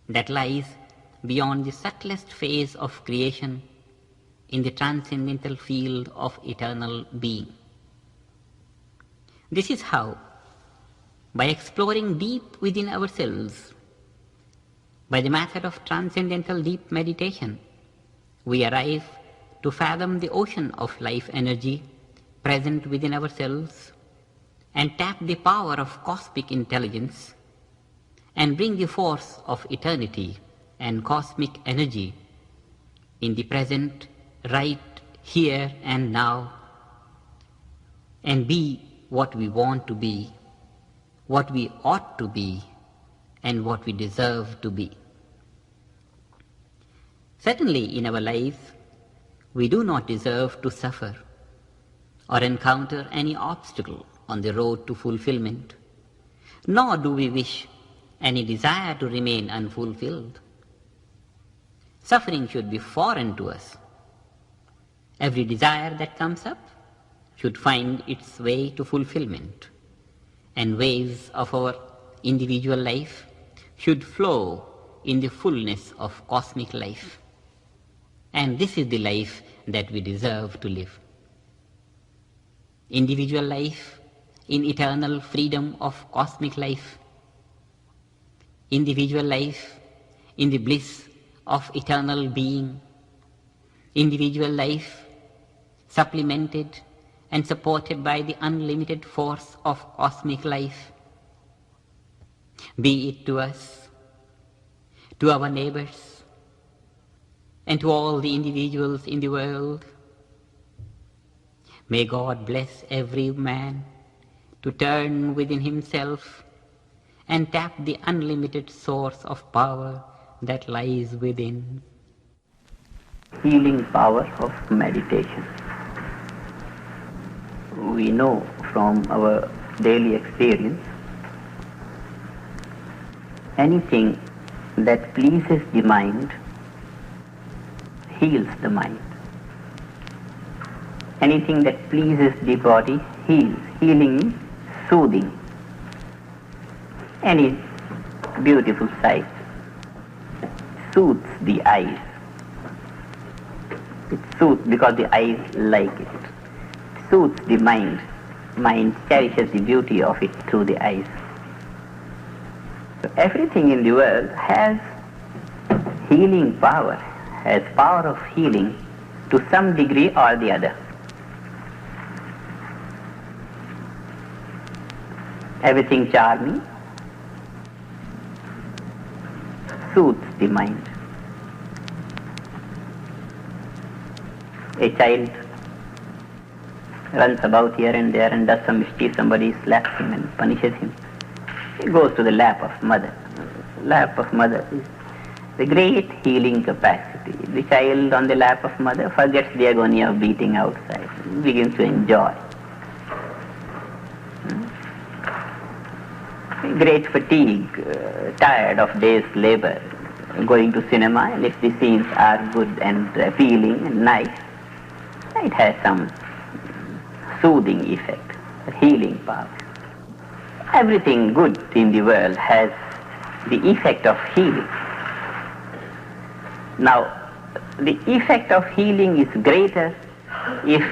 that lies beyond the subtlest phase of creation in the transcendental field of eternal being. This is how, by exploring deep within ourselves, by the method of transcendental deep meditation, we arrive to fathom the ocean of life energy present within ourselves and tap the power of cosmic intelligence and bring the force of eternity and cosmic energy in the present, right here and now, and be what we want to be, what we ought to be, and what we deserve to be. Certainly in our life, we do not deserve to suffer or encounter any obstacle on the road to fulfillment, nor do we wish any desire to remain unfulfilled. Suffering should be foreign to us. Every desire that comes up should find its way to fulfillment, and waves of our individual life should flow in the fullness of cosmic life. And this is the life that we deserve to live. Individual life in eternal freedom of cosmic life. Individual life in the bliss of eternal being. Individual life supplemented and supported by the unlimited force of cosmic life. Be it to us, to our neighbors, and to all the individuals in the world. May God bless every man to turn within himself and tap the unlimited source of power that lies within. Healing power of meditation. We know from our daily experience, anything that pleases the mind heals the mind. Anything that pleases the body heals. Healing, soothing. Any beautiful sight soothes the eyes. It soothes because the eyes like it. It soothes the mind. Mind cherishes the beauty of it through the eyes. So everything in the world has healing power, has power of healing to some degree or the other. Everything charming soothes the mind. A child runs about here and there and does some mischief, somebody slaps him and punishes him. He goes to the lap of mother. Lap of mother is the great healing capacity. The child on the lap of mother forgets the agony of beating outside, begins to enjoy. Great fatigue, tired of day's labor, going to cinema, and if the scenes are good and appealing and nice, it has some soothing effect, healing power. Everything good in the world has the effect of healing. Now, the effect of healing is greater if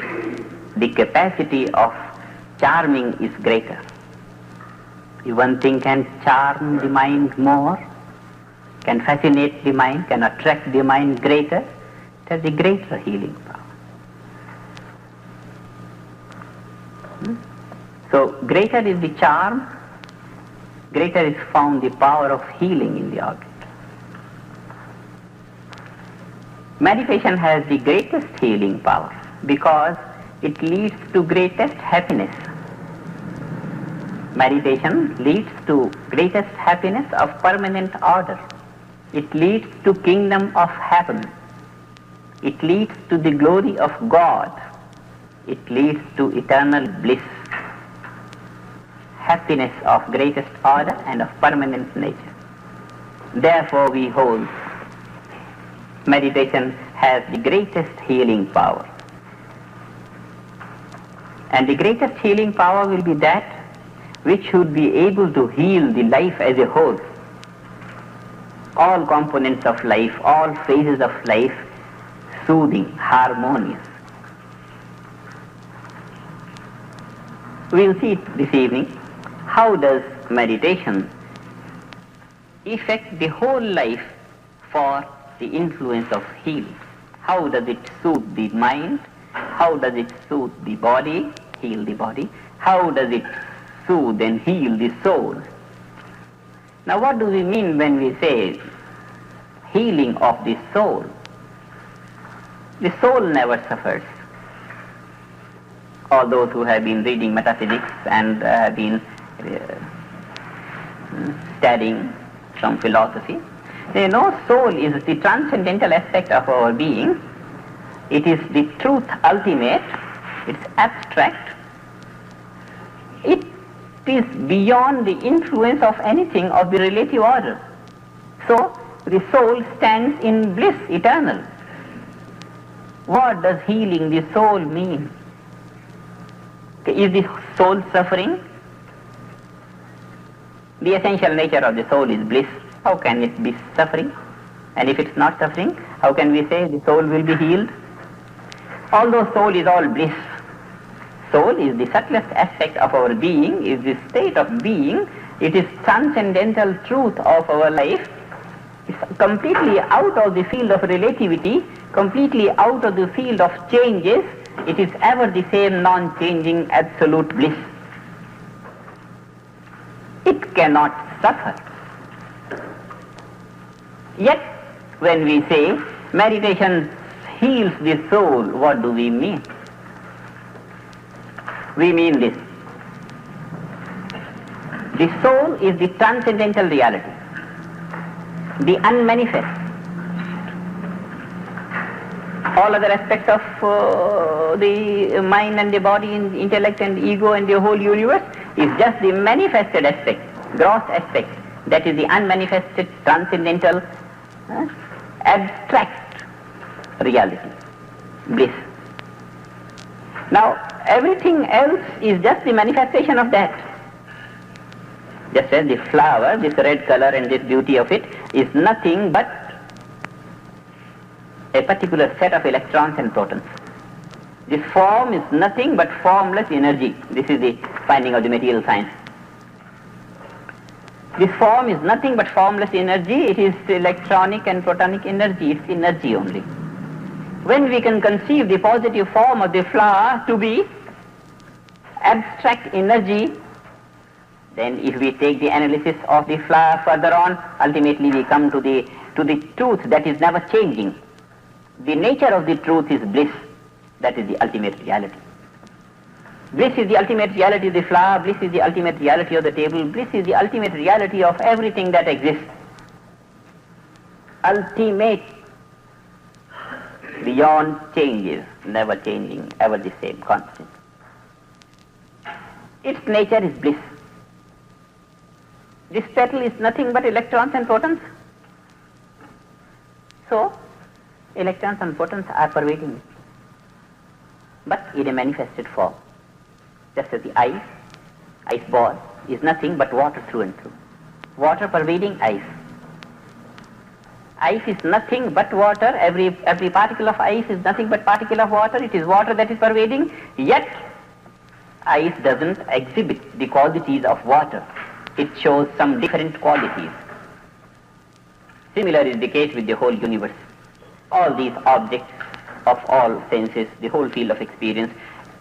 the capacity of charming is greater. If one thing can charm the mind more, can fascinate the mind, can attract the mind greater, it has the greater healing power. So greater is the charm, greater is found the power of healing in the object. Meditation has the greatest healing power because it leads to greatest happiness. Meditation leads to greatest happiness of permanent order. It leads to kingdom of heaven. It leads to the glory of God. It leads to eternal bliss, happiness of greatest order and of permanent nature. Therefore we hold meditation has the greatest healing power. And the greatest healing power will be that which should be able to heal the life as a whole. All components of life, all phases of life, soothing, harmonious. We will see this evening how does meditation affect the whole life for the influence of healing. How does it soothe the mind? How does it soothe the body, heal the body? How does it soothe and heal the soul. Now what do we mean when we say healing of the soul? The soul never suffers. All those who have been reading metaphysics and have been studying some philosophy, they know soul is the transcendental aspect of our being. It is the truth ultimate. It's abstract. It is beyond the influence of anything of the relative order. So the soul stands in bliss eternal. What does healing the soul mean? Is the soul suffering? The essential nature of the soul is bliss. How can it be suffering? And if it's not suffering, how can we say the soul will be healed? Although soul is all bliss, soul is the subtlest aspect of our being, is the state of being. It is transcendental truth of our life. It's completely out of the field of relativity, completely out of the field of changes. It is ever the same non-changing absolute bliss. It cannot suffer. Yet, when we say meditation heals the soul, what do we mean? We mean this. The soul is the transcendental reality, the unmanifest. All other aspects of the mind and the body, and intellect and ego and the whole universe is just the manifested aspect, gross aspect. That is the unmanifested, transcendental, abstract reality, bliss. Now, everything else is just the manifestation of that. Just as the flower, this red color and this beauty of it is nothing but a particular set of electrons and protons. This form is nothing but formless energy. This is the finding of the material science. This form is nothing but formless energy. It is electronic and protonic energy. It's energy only. When we can conceive the positive form of the flower to be abstract energy, then if we take the analysis of the flower further on, ultimately we come to the truth that is never changing. The nature of the truth is bliss. That is the ultimate reality. Bliss is the ultimate reality of the flower. Bliss is the ultimate reality of the table. Bliss is the ultimate reality of everything that exists. Ultimate, beyond changes, never changing, ever the same, constant. Its nature is bliss. This petal is nothing but electrons and protons. So, electrons and protons are pervading it, but in a manifested form. Just as the ice ball is nothing but water through and through. Water pervading ice. Ice is nothing but water. Every particle of ice is nothing but particle of water. It is water that is pervading. Yet, ice doesn't exhibit the qualities of water. It shows some different qualities. Similar is the case with the whole universe. All these objects of all senses, the whole field of experience,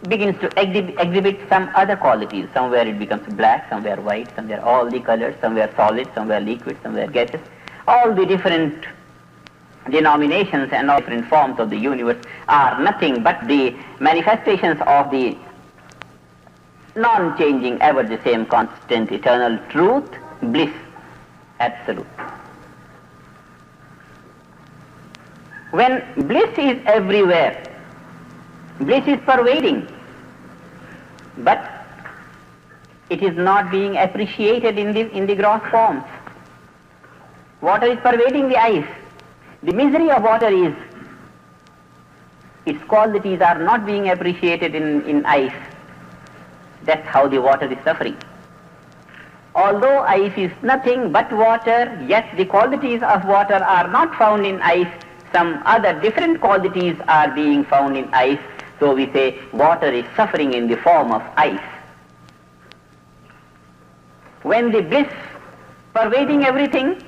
begins to exhibit some other qualities. Somewhere it becomes black, somewhere white, somewhere all the colors, somewhere solid, somewhere liquid, somewhere gaseous. All the different denominations and all different forms of the universe are nothing but the manifestations of the non-changing, ever the same, constant, eternal truth, bliss, absolute. When bliss is everywhere, bliss is pervading, but it is not being appreciated in the gross forms. Water is pervading the ice. The misery of water is its qualities are not being appreciated in ice. That's how the water is suffering. Although ice is nothing but water, yet the qualities of water are not found in ice. Some other different qualities are being found in ice. So we say water is suffering in the form of ice. When the bliss pervading everything,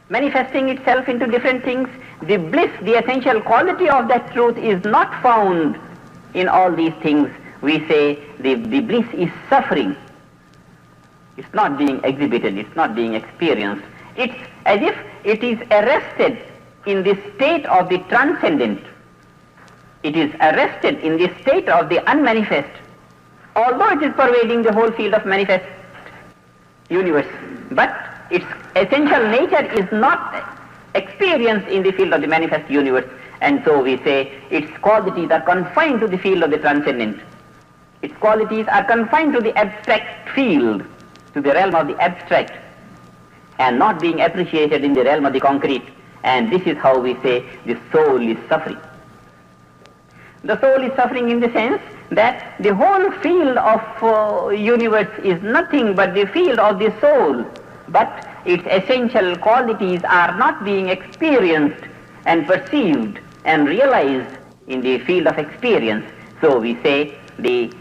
manifesting itself into different things, the bliss, the essential quality of that truth is not found in all these things. We say the bliss is suffering. It's not being exhibited, it's not being experienced. It's as if it is arrested in the state of the transcendent. It is arrested in the state of the unmanifest, although it is pervading the whole field of manifest universe. But its essential nature is not experienced in the field of the manifest universe, and so we say its qualities are confined to the field of the transcendent. Its qualities are confined to the abstract field, to the realm of the abstract, and not being appreciated in the realm of the concrete. And this is how we say the soul is suffering. The soul is suffering in the sense that the whole field of universe is nothing but the field of the soul, but its essential qualities are not being experienced and perceived and realized in the field of experience. So we say the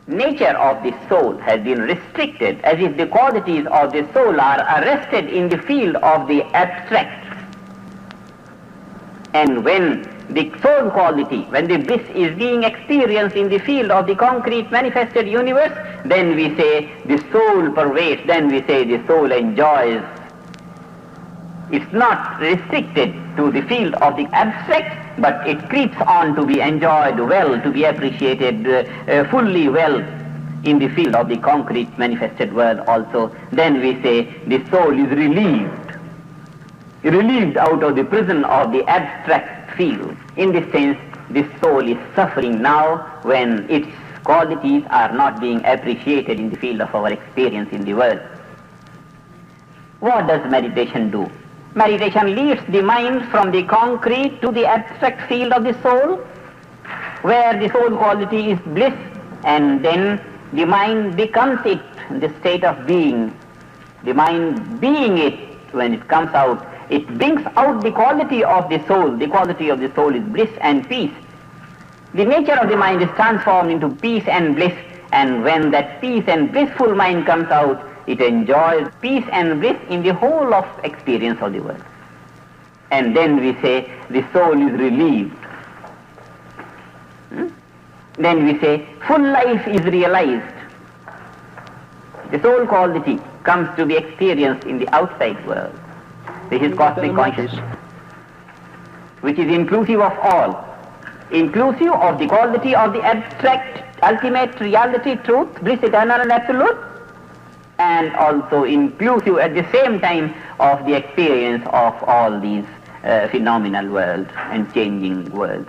nature of the soul has been restricted, as if the qualities of the soul are arrested in the field of the abstract. And when the soul quality, when the bliss is being experienced in the field of the concrete manifested universe, then we say the soul pervades, then we say the soul enjoys. It's not restricted to the field of the abstract, but it creeps on to be enjoyed well, to be appreciated fully well in the field of the concrete manifested world also. Then we say the soul is relieved out of the prison of the abstract field. In this sense, the soul is suffering now when its qualities are not being appreciated in the field of our experience in the world. What does meditation do? Meditation leads the mind from the concrete to the abstract field of the soul, where the soul quality is bliss, and then the mind becomes it, the state of being. The mind being it, when it comes out, it brings out the quality of the soul. The quality of the soul is bliss and peace. The nature of the mind is transformed into peace and bliss, and when that peace and blissful mind comes out, it enjoys peace and bliss in the whole of experience of the world. And then we say the soul is relieved. Then we say full life is realized. The soul quality comes to be experienced in the outside world. This is cosmic consciousness, which is inclusive of all, inclusive of the quality of the abstract, ultimate reality, truth, bliss, eternal and absolute, and also inclusive at the same time of the experience of all these phenomenal world and changing world.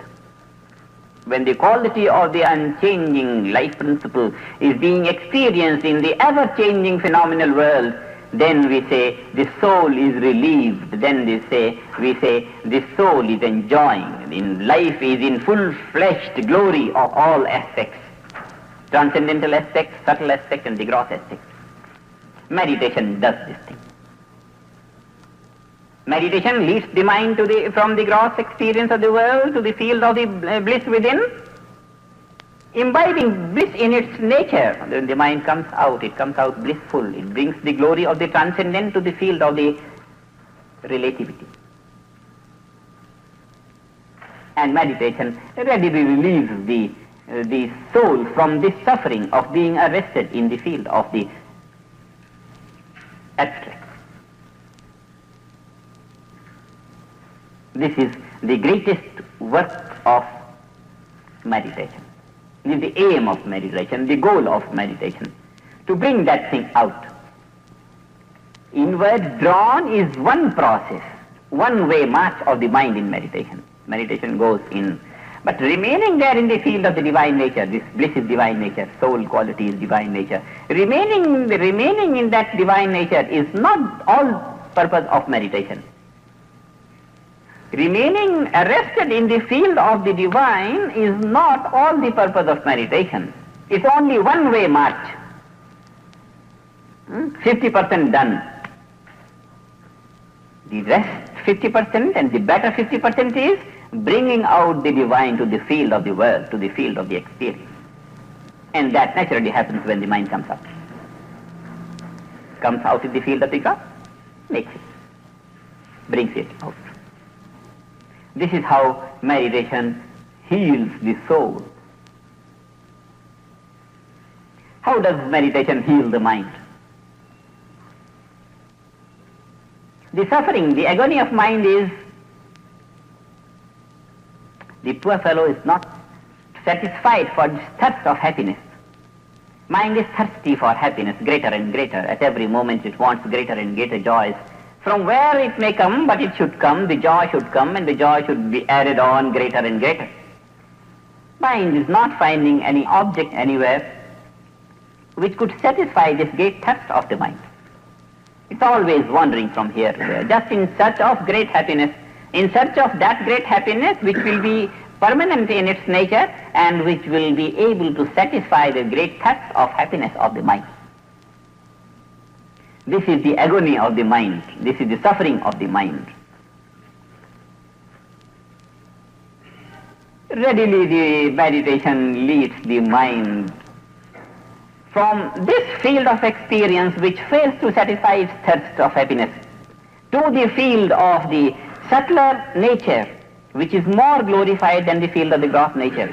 When the quality of the unchanging life principle is being experienced in the ever-changing phenomenal world, then we say the soul is relieved. Then we say the soul is enjoying. In life is in full-fleshed glory of all aspects, transcendental aspects, subtle aspects, and the gross aspects. Meditation does this thing. Meditation leads the mind to from the gross experience of the world to the field of the bliss within, imbibing bliss in its nature. When the mind comes out, it comes out blissful. It brings the glory of the transcendent to the field of the relativity. And meditation readily relieves the soul from this suffering of being arrested in the field of the abstract. This is the greatest work of meditation. This is the aim of meditation, the goal of meditation, to bring that thing out. Inward drawn is one process, one-way march of the mind in meditation. Meditation goes in, but remaining there in the field of the divine nature, this bliss is divine nature, soul quality is divine nature. Remaining in that divine nature is not all purpose of meditation. Remaining arrested in the field of the divine is not all the purpose of meditation. It's only one-way march. 50% done. The rest 50% and the better 50% is bringing out the divine to the field of the world, to the field of the experience. And that naturally happens when the mind comes out. Comes out in the field of the God, makes it, brings it out. This is how meditation heals the soul. How does meditation heal the mind? The suffering, the agony of mind is, the poor fellow is not satisfied for this thirst of happiness. Mind is thirsty for happiness, greater and greater. At every moment it wants greater and greater joys. From where it may come, but it should come, the joy should come, and the joy should be added on greater and greater. Mind is not finding any object anywhere which could satisfy this great thirst of the mind. It's always wandering from here to there, just in search of great happiness, in search of that great happiness which will be permanent in its nature and which will be able to satisfy the great thirst of happiness of the mind. This is the agony of the mind. This is the suffering of the mind. Readily the meditation leads the mind from this field of experience which fails to satisfy its thirst of happiness to the field of the subtler nature which is more glorified than the field of the gross nature,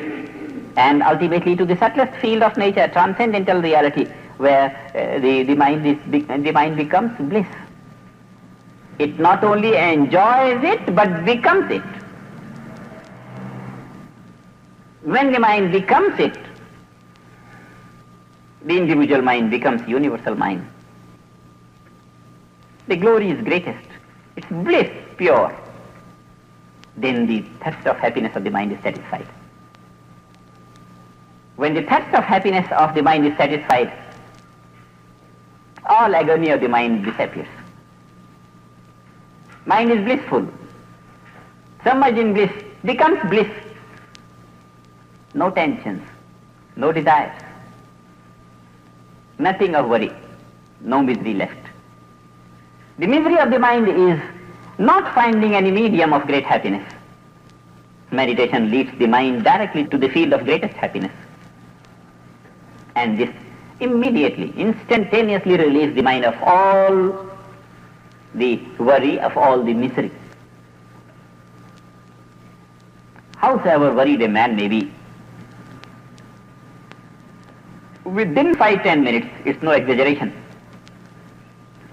and ultimately to the subtlest field of nature, transcendental reality, where the mind becomes bliss. It not only enjoys it but becomes it. When the mind becomes it, the individual mind becomes universal mind. The glory is greatest. It's bliss pure. Then the thirst of happiness of the mind is satisfied. When the thirst of happiness of the mind is satisfied, all agony of the mind disappears. Mind is blissful. Submerged in bliss, becomes bliss. No tensions, no desires, nothing of worry, no misery left. The misery of the mind is not finding any medium of great happiness. Meditation leads the mind directly to the field of greatest happiness. And this immediately, instantaneously relieves the mind of all the worry, of all the misery. Howsoever worried a man may be, within 5-10 minutes, it's no exaggeration.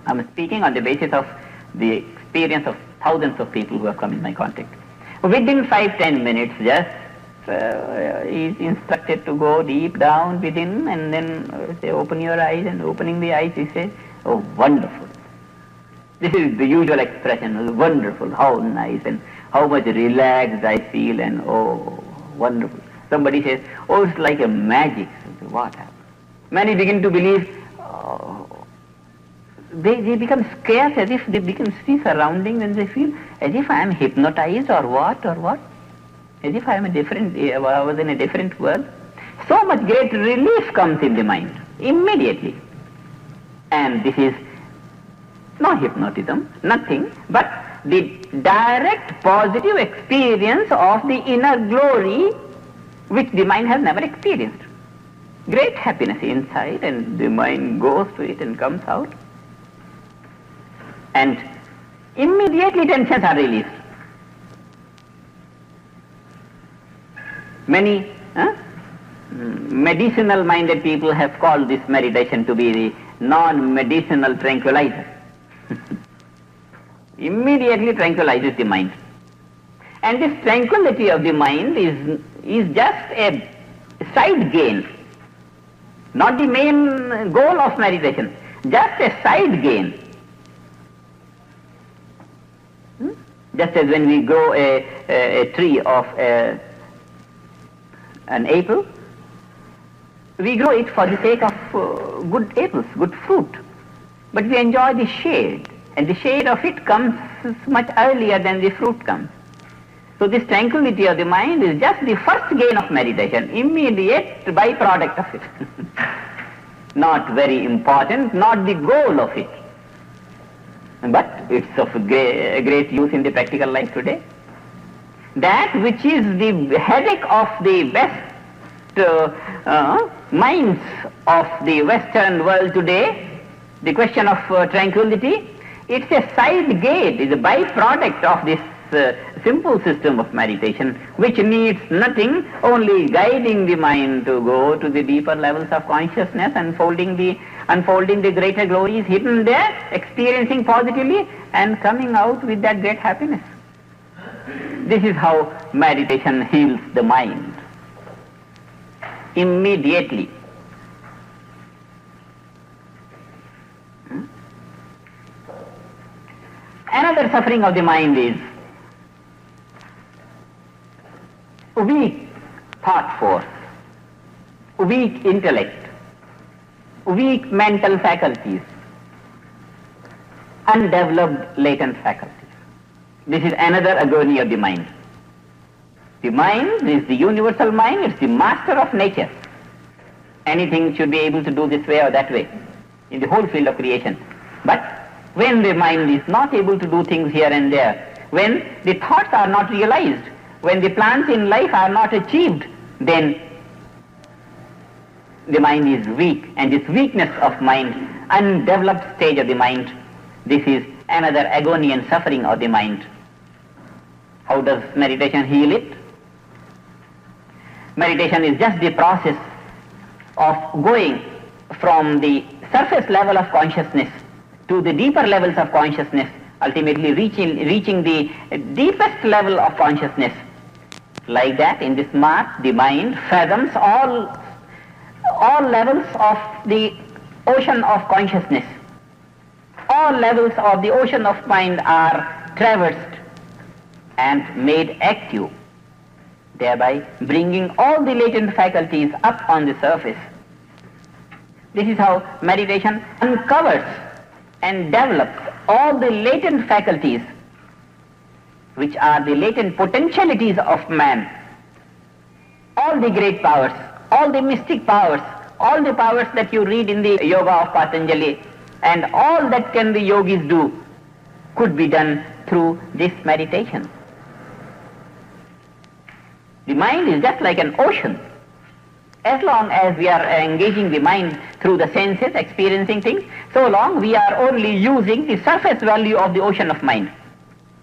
I'm speaking on the basis of the experience of thousands of people who have come in my contact. Within 5-10 minutes, just he is instructed to go deep down within and then say, open your eyes, and opening the eyes, he says, oh, wonderful. This is the usual expression, wonderful, how nice and how much relaxed I feel, and oh, wonderful. Somebody says, oh, it's like a magic. What happened? Many begin to believe, they become scared as if they become see surroundings and they feel as if I am hypnotized or what, as if I am I was in a different world. So much great relief comes in the mind, immediately. And this is no hypnotism, nothing, but the direct positive experience of the inner glory which the mind has never experienced. Great happiness inside, and the mind goes to it and comes out. And immediately tensions are released. Many medicinal-minded people have called this meditation to be the non-medicinal tranquilizer. Immediately tranquilizes the mind. And this tranquility of the mind is just a side gain, not the main goal of meditation, just a side gain. Just as when we grow a tree of an apple, we grow it for the sake of good apples, good fruit. But we enjoy the shade, and the shade of it comes much earlier than the fruit comes. So this tranquility of the mind is just the first gain of meditation, immediate byproduct of it. Not very important, not the goal of it. But it's of great use in the practical life today. That which is the headache of the best minds of the Western world today, the question of tranquility, it's a side gate, it's a byproduct of this simple system of meditation, which needs nothing, only guiding the mind to go to the deeper levels of consciousness, unfolding the unfolding the greater glories hidden there, experiencing positively and coming out with that great happiness. This is how meditation heals the mind. Immediately. Another suffering of the mind is weak thought force, weak intellect, weak mental faculties, undeveloped latent faculties. This is another agony of the mind. The mind is the universal mind, it's the master of nature. Anything should be able to do this way or that way in the whole field of creation. But when the mind is not able to do things here and there, when the thoughts are not realized, when the plans in life are not achieved, then the mind is weak, and this weakness of mind, undeveloped stage of the mind, this is another agony and suffering of the mind. How does meditation heal it? Meditation is just the process of going from the surface level of consciousness to the deeper levels of consciousness, ultimately reaching the deepest level of consciousness. Like that, in this march, the mind fathoms all levels of the ocean of consciousness. All levels of the ocean of mind are traversed and made active, thereby bringing all the latent faculties up on the surface. This is how meditation uncovers and develops all the latent faculties, which are the latent potentialities of man. All the great powers, all the mystic powers, all the powers that you read in the yoga of Patanjali, and all that can the yogis do could be done through this meditation. The mind is just like an ocean. As long as we are engaging the mind through the senses, experiencing things, so long we are only using the surface value of the ocean of mind.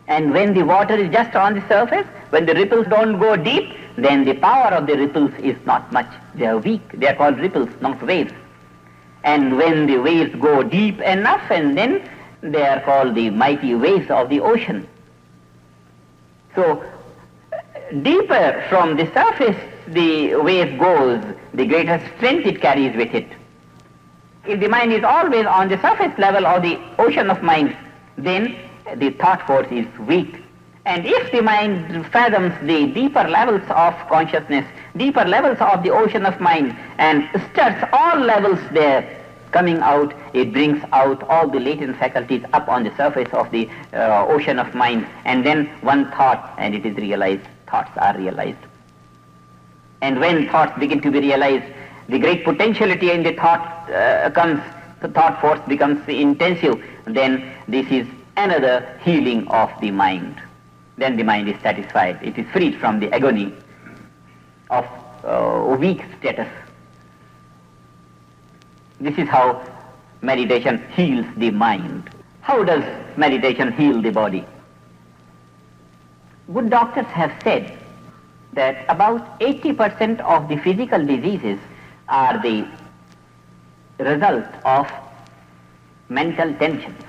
And when the water is just on the surface, when the ripples don't go deep, then the power of the ripples is not much. They are weak. They are called ripples, not waves. And when the waves go deep enough, and then they are called the mighty waves of the ocean. So, deeper from the surface the wave goes, the greater strength it carries with it. If the mind is always on the surface level of the ocean of mind, then the thought force is weak. And if the mind fathoms the deeper levels of consciousness, deeper levels of the ocean of mind, and stirs all levels there, coming out, it brings out all the latent faculties up on the surface of the ocean of mind, and then one thought, and it is realized, thoughts are realized. And when thoughts begin to be realized, the great potentiality in the thought comes, the thought force becomes intensive, then this is another healing of the mind. Then the mind is satisfied. It is freed from the agony of weak status. This is how meditation heals the mind. How does meditation heal the body? Good doctors have said that about 80% of the physical diseases are the result of mental tensions.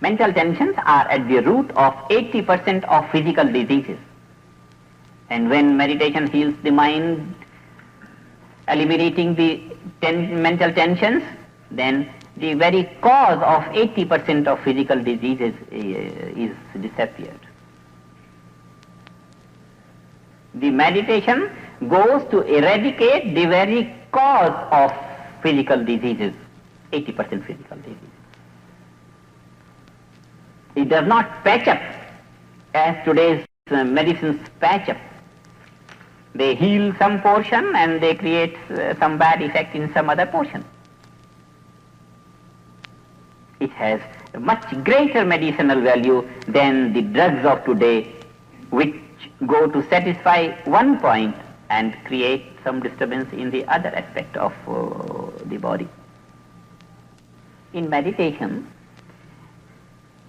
Mental tensions are at the root of 80% of physical diseases. And when meditation heals the mind, eliminating the mental tensions, then the very cause of 80% of physical diseases is disappeared. The meditation goes to eradicate the very cause of physical diseases, 80% physical diseases. It does not patch up as today's medicines patch up. They heal some portion and they create some bad effect in some other portion. It has a much greater medicinal value than the drugs of today, which go to satisfy one point and create some disturbance in the other aspect of the body. In meditation,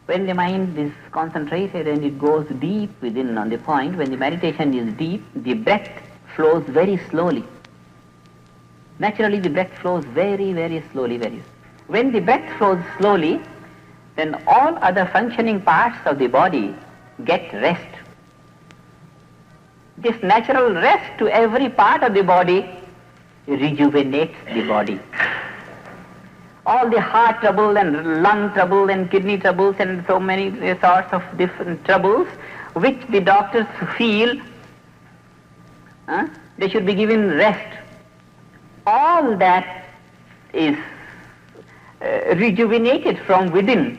when the mind is concentrated and it goes deep within on the point, when the meditation is deep, the breath flows very slowly. Naturally the breath flows very, very slowly, When the breath flows slowly, then all other functioning parts of the body get rest. This natural rest to every part of the body rejuvenates the body. All the heart trouble and lung trouble and kidney troubles and so many sorts of different troubles which the doctors feel they should be given rest. All that is rejuvenated from within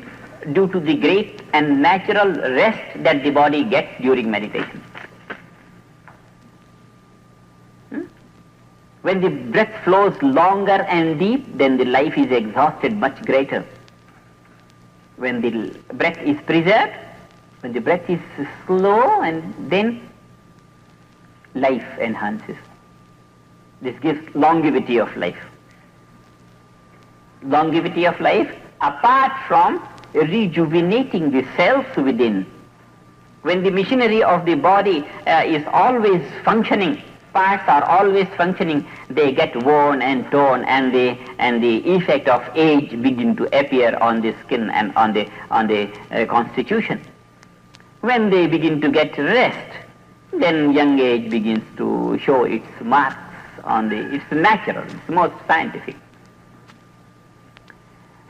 due to the great and natural rest that the body gets during meditation. When the breath flows longer and deep, then the life is exhausted much greater. When the breath is preserved, when the breath is slow, and then life enhances. This gives longevity of life. Longevity of life apart from rejuvenating the cells within. When the machinery of the body is always functioning, parts are always functioning, they get worn and torn, and the effect of age begin to appear on the skin and on the constitution. When they begin to get rest, then young age begins to show its marks on it's natural, it's most scientific.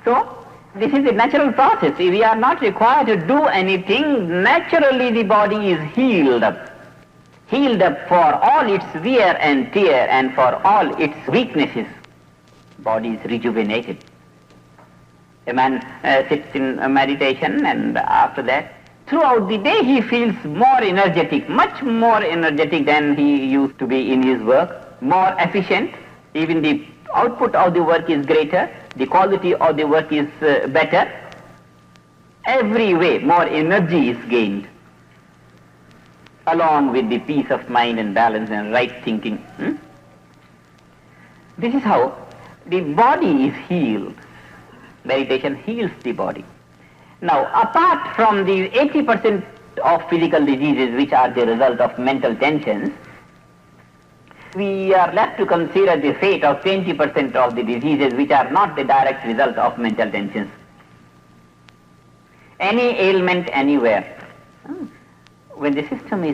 So, this is a natural process. We are not required to do anything. Naturally the body is healed up for all its wear and tear and for all its weaknesses. Body is rejuvenated. A man sits in meditation, and after that, throughout the day he feels more energetic, much more energetic than he used to be in his work, more efficient. Even the output of the work is greater, the quality of the work is better. Every way more energy is gained, along with the peace of mind and balance and right thinking. This is how the body is healed. Meditation heals the body. Now, apart from the 80% of physical diseases which are the result of mental tensions, we are left to consider the fate of 20% of the diseases which are not the direct result of mental tensions. Any ailment anywhere, when the system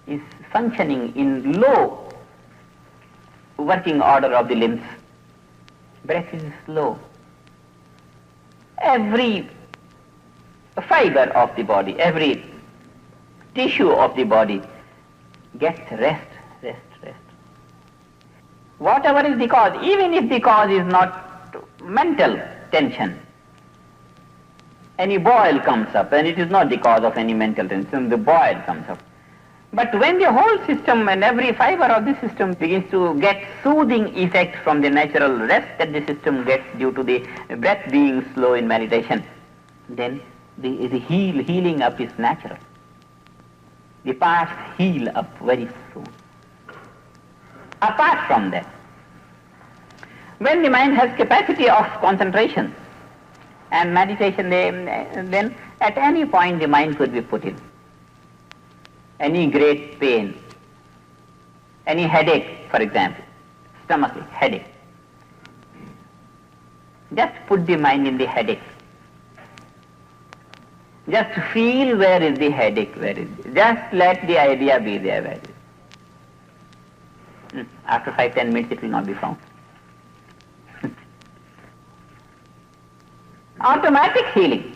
is functioning in low working order of the limbs, breath is slow, every fiber of the body, every tissue of the body gets rest. Whatever is the cause, even if the cause is not mental tension, any boil comes up, and it is not the cause of any mental tension, the boil comes up. But when the whole system and every fiber of the system begins to get soothing effect from the natural rest that the system gets due to the breath being slow in meditation, then the healing up is natural. The parts heal up very soon. Apart from that, when the mind has capacity of concentration and meditation, then at any point the mind could be put in. Any great pain, any headache, for example, stomachache, headache. Just put the mind in the headache. Just feel where is the headache, where is it. Just let the idea be there, where it is. After 5-10 minutes it will not be found. Automatic healing.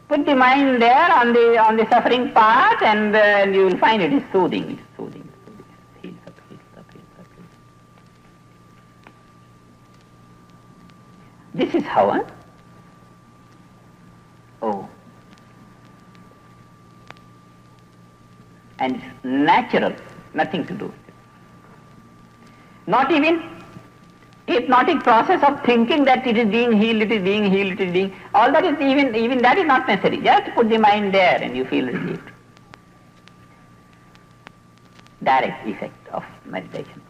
Put the mind there on the suffering part, and you will find it is soothing. It is soothing. Heals up. This is how. And it's natural, nothing to do with it. Not even hypnotic process of thinking that it is being healed, all that is even that is not necessary. Just put the mind there and you feel relieved. Direct effect of meditation.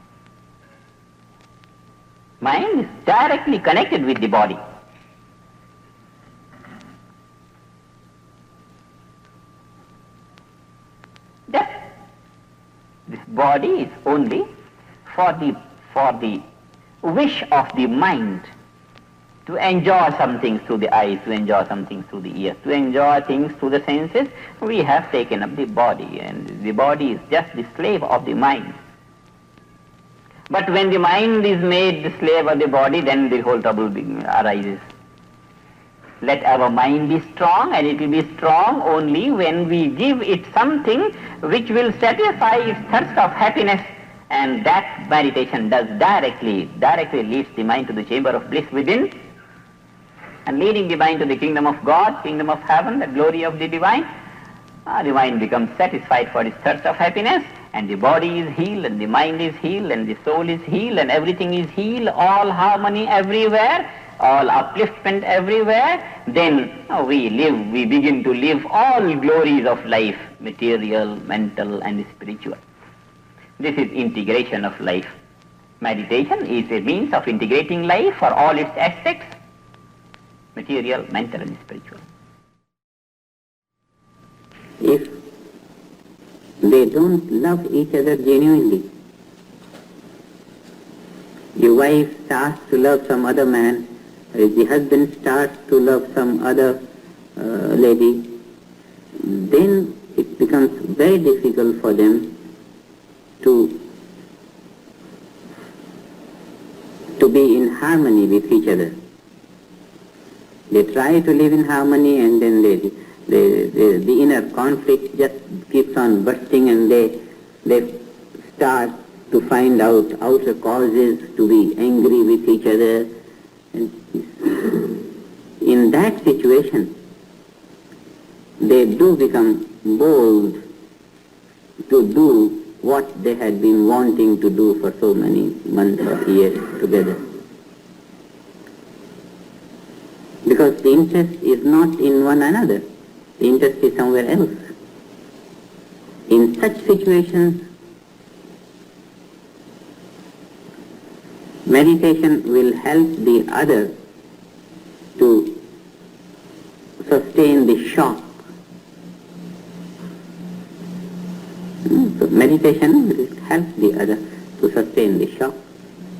Mind is directly connected with the body. This body is only for for the wish of the mind to enjoy some things through the eyes, to enjoy some things through the ears, to enjoy things through the senses, we have taken up the body, and the body is just the slave of the mind. But when the mind is made the slave of the body, then the whole trouble arises. Let our mind be strong, and it will be strong only when we give it something which will satisfy its thirst of happiness, and that meditation does directly leads the mind to the chamber of bliss within, and leading the mind to the kingdom of God, kingdom of heaven, the glory of the divine. The mind becomes satisfied for its thirst of happiness, and the body is healed, and the mind is healed, and the soul is healed, and everything is healed, all harmony everywhere, all upliftment everywhere. Then we begin to live all glories of life, material, mental, and spiritual. This is integration of life. Meditation is a means of integrating life for all its aspects, material, mental, and spiritual. If they don't love each other genuinely, the wife starts to love some other man, if the husband starts to love some other lady, then it becomes very difficult for them to be in harmony with each other. They try to live in harmony, and then the inner conflict just keeps on bursting, and they start to find out outer causes to be angry with each other. And in that situation, they do become bold to do what they had been wanting to do for so many months or years together. Because the interest is not in one another, the interest is somewhere else. In such situations, meditation will help the other to sustain the shock. So meditation will help the other to sustain the shock,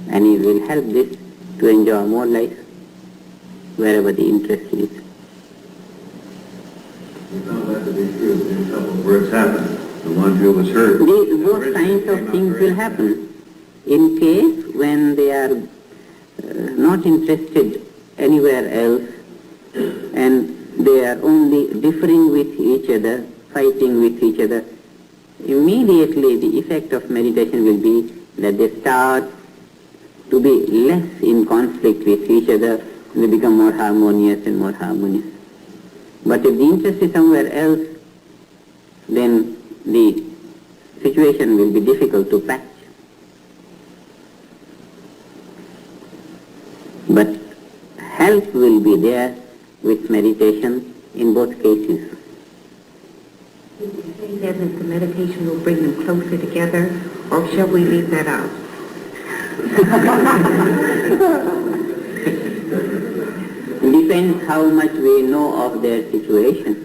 and it will help this to enjoy more life wherever the interest is. It's not like to be true in trouble where it's happened. The one who was hurt. Those kinds of things will happen in case when they are not interested anywhere else, and they are only differing with each other, fighting with each other. Immediately the effect of meditation will be that they start to be less in conflict with each other, and they become more harmonious and more harmonious. But if the interest is somewhere else, then the situation will be difficult to patch. But help will be there with meditation in both cases. Did you say then that the meditation will bring them closer together, or shall we leave that out? Depends how much we know of their situation.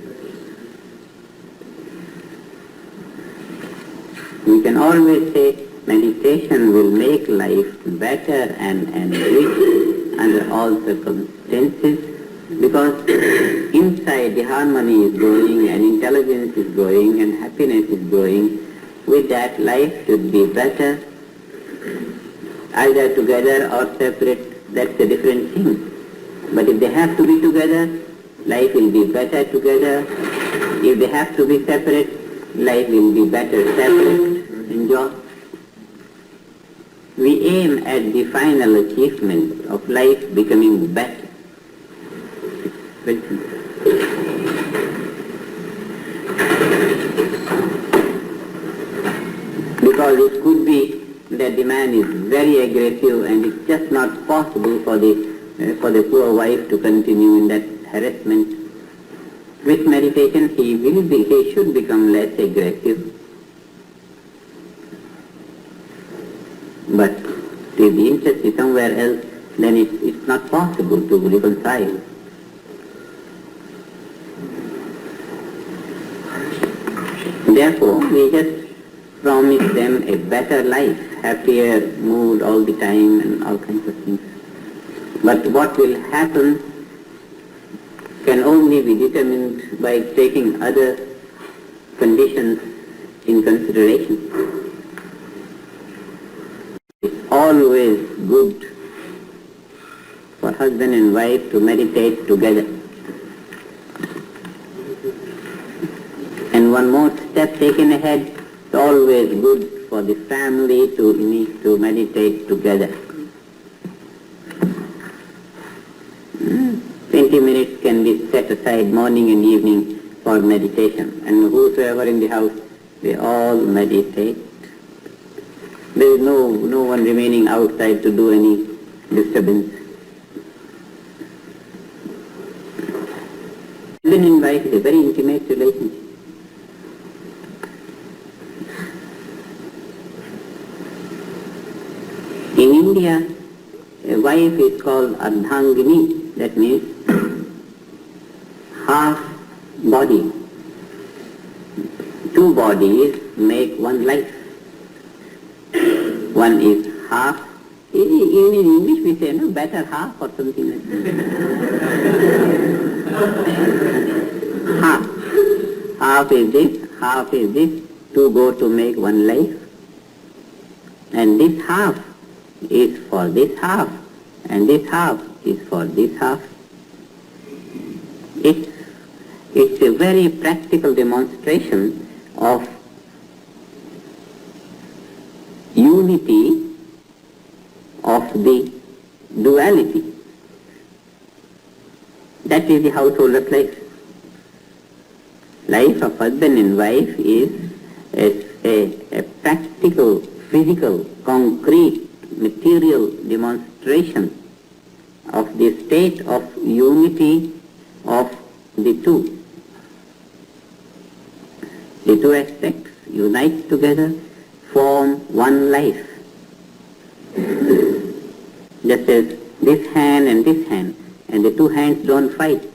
We can always say meditation will make life better and rich under all circumstances, because inside the harmony is growing, and intelligence is growing, and happiness is growing. With that, life should be better. Either together or separate, that's a different thing. But if they have to be together, life will be better together. If they have to be separate, life will be better separate. Enjoy. We aim at the final achievement of life becoming better. Because it could be that the man is very aggressive, and it's just not possible for the poor wife to continue in that harassment. With meditation, he should become less aggressive. But if the interest is somewhere else, then it's not possible to reconcile. Therefore, we just promise give them a better life, happier mood all the time and all kinds of things. But what will happen can only be determined by taking other conditions in consideration. It's always good for husband and wife to meditate together. And one more step taken ahead, it's always good for the family to meditate together. 20 minutes can be set aside morning and evening for meditation. And whosoever in the house, they all meditate. There is no one remaining outside to do any disturbance. Husband and wife is a very intimate relationship. In India, a wife is called Ardhangini, that means half body. Two bodies make one life. One is half, even in English we say, no, better half or something like that. Half is this, two go to make one life. And this half is for this half, and this half is for this half. It's a very practical demonstration of unity of the duality. That is the householder's life. Life of husband and wife is a practical, physical, concrete, material demonstration of the state of unity of the two. The two aspects unite together, form one life. Just as this hand and the two hands don't fight.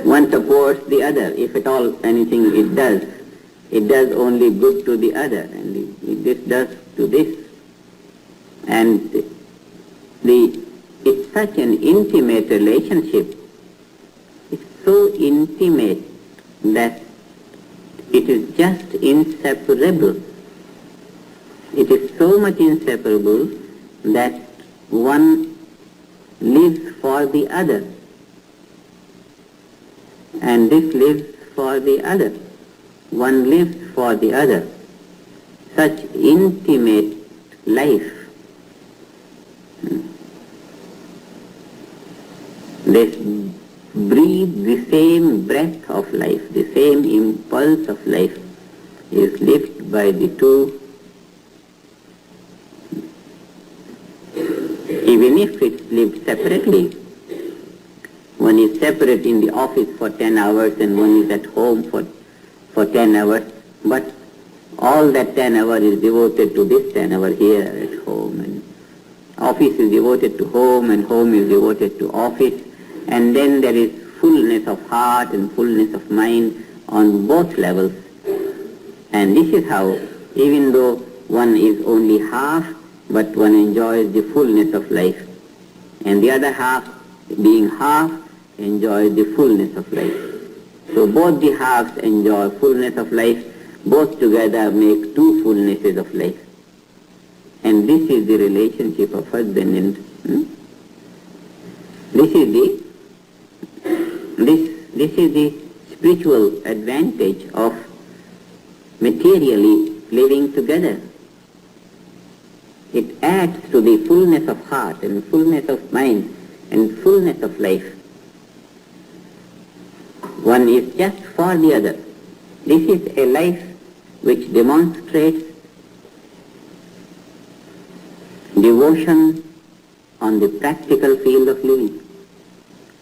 One supports the other, if at all anything it does. It does only good to the other, and this does to this. And it's such an intimate relationship. It's so intimate that it is just inseparable. It is so much inseparable that one lives for the other, and this lives for the other. One lives for the other. Such intimate life. They breathe the same breath of life, the same impulse of life is lived by the two. Even if it's lived separately, one is separate in the office for 10 hours and one is at home for 10 hours, but all that 10 hours is devoted to this 10 hours here at home, and office is devoted to home and home is devoted to office, and then there is fullness of heart and fullness of mind on both levels. And this is how, even though one is only half, but one enjoys the fullness of life, and the other half, being half, enjoys the fullness of life. So both the halves enjoy fullness of life, both together make two fullnesses of life. And this is the relationship of husband and this is the spiritual advantage of materially living together. It adds to the fullness of heart and fullness of mind and fullness of life. One is just for the other. This is a life which demonstrates devotion on the practical field of living.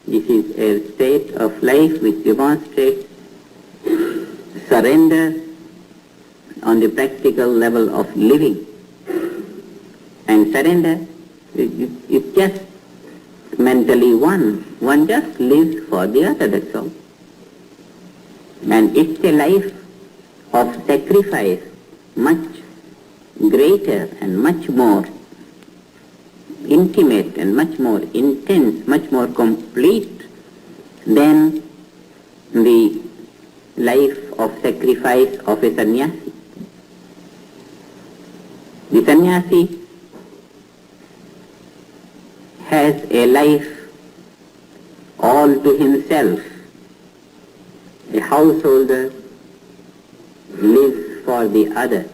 This is a state of life which demonstrates surrender on the practical level of living. And surrender is just mentally one. One just lives for the other, that's all. And it's a life of sacrifice. sacrifice much greater and much more intimate and much more intense, much more complete than the life of sacrifice of a sannyasi. The sannyasi has a life all to himself. A householder lives for the other.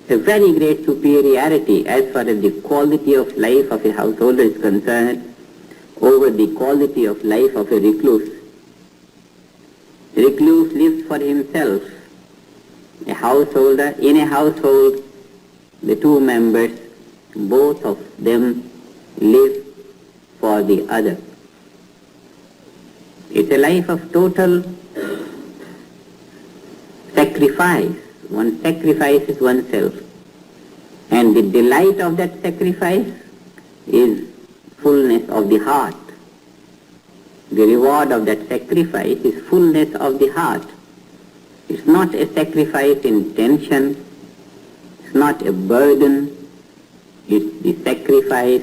A very great superiority as far as the quality of life of a householder is concerned over the quality of life of a recluse. A recluse lives for himself. A householder, in a household, the two members, both of them live for the other. It's a life of total sacrifice. One sacrifices oneself. And the delight of that sacrifice is fullness of the heart. The reward of that sacrifice is fullness of the heart. It's not a sacrifice in tension. It's not a burden. It's the sacrifice,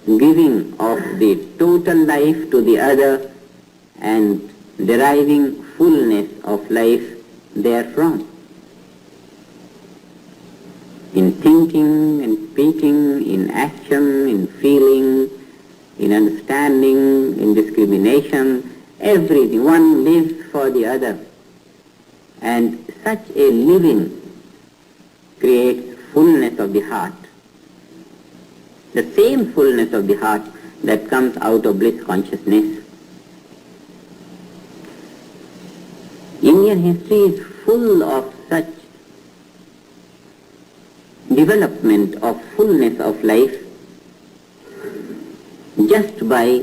giving of the total life to the other and deriving fullness of life therefrom. In thinking and speaking, in action, in feeling, in understanding, in discrimination, everything. One lives for the other. And such a living creates fullness of the heart. The same fullness of the heart that comes out of bliss consciousness. Indian history is full of such development of fullness of life just by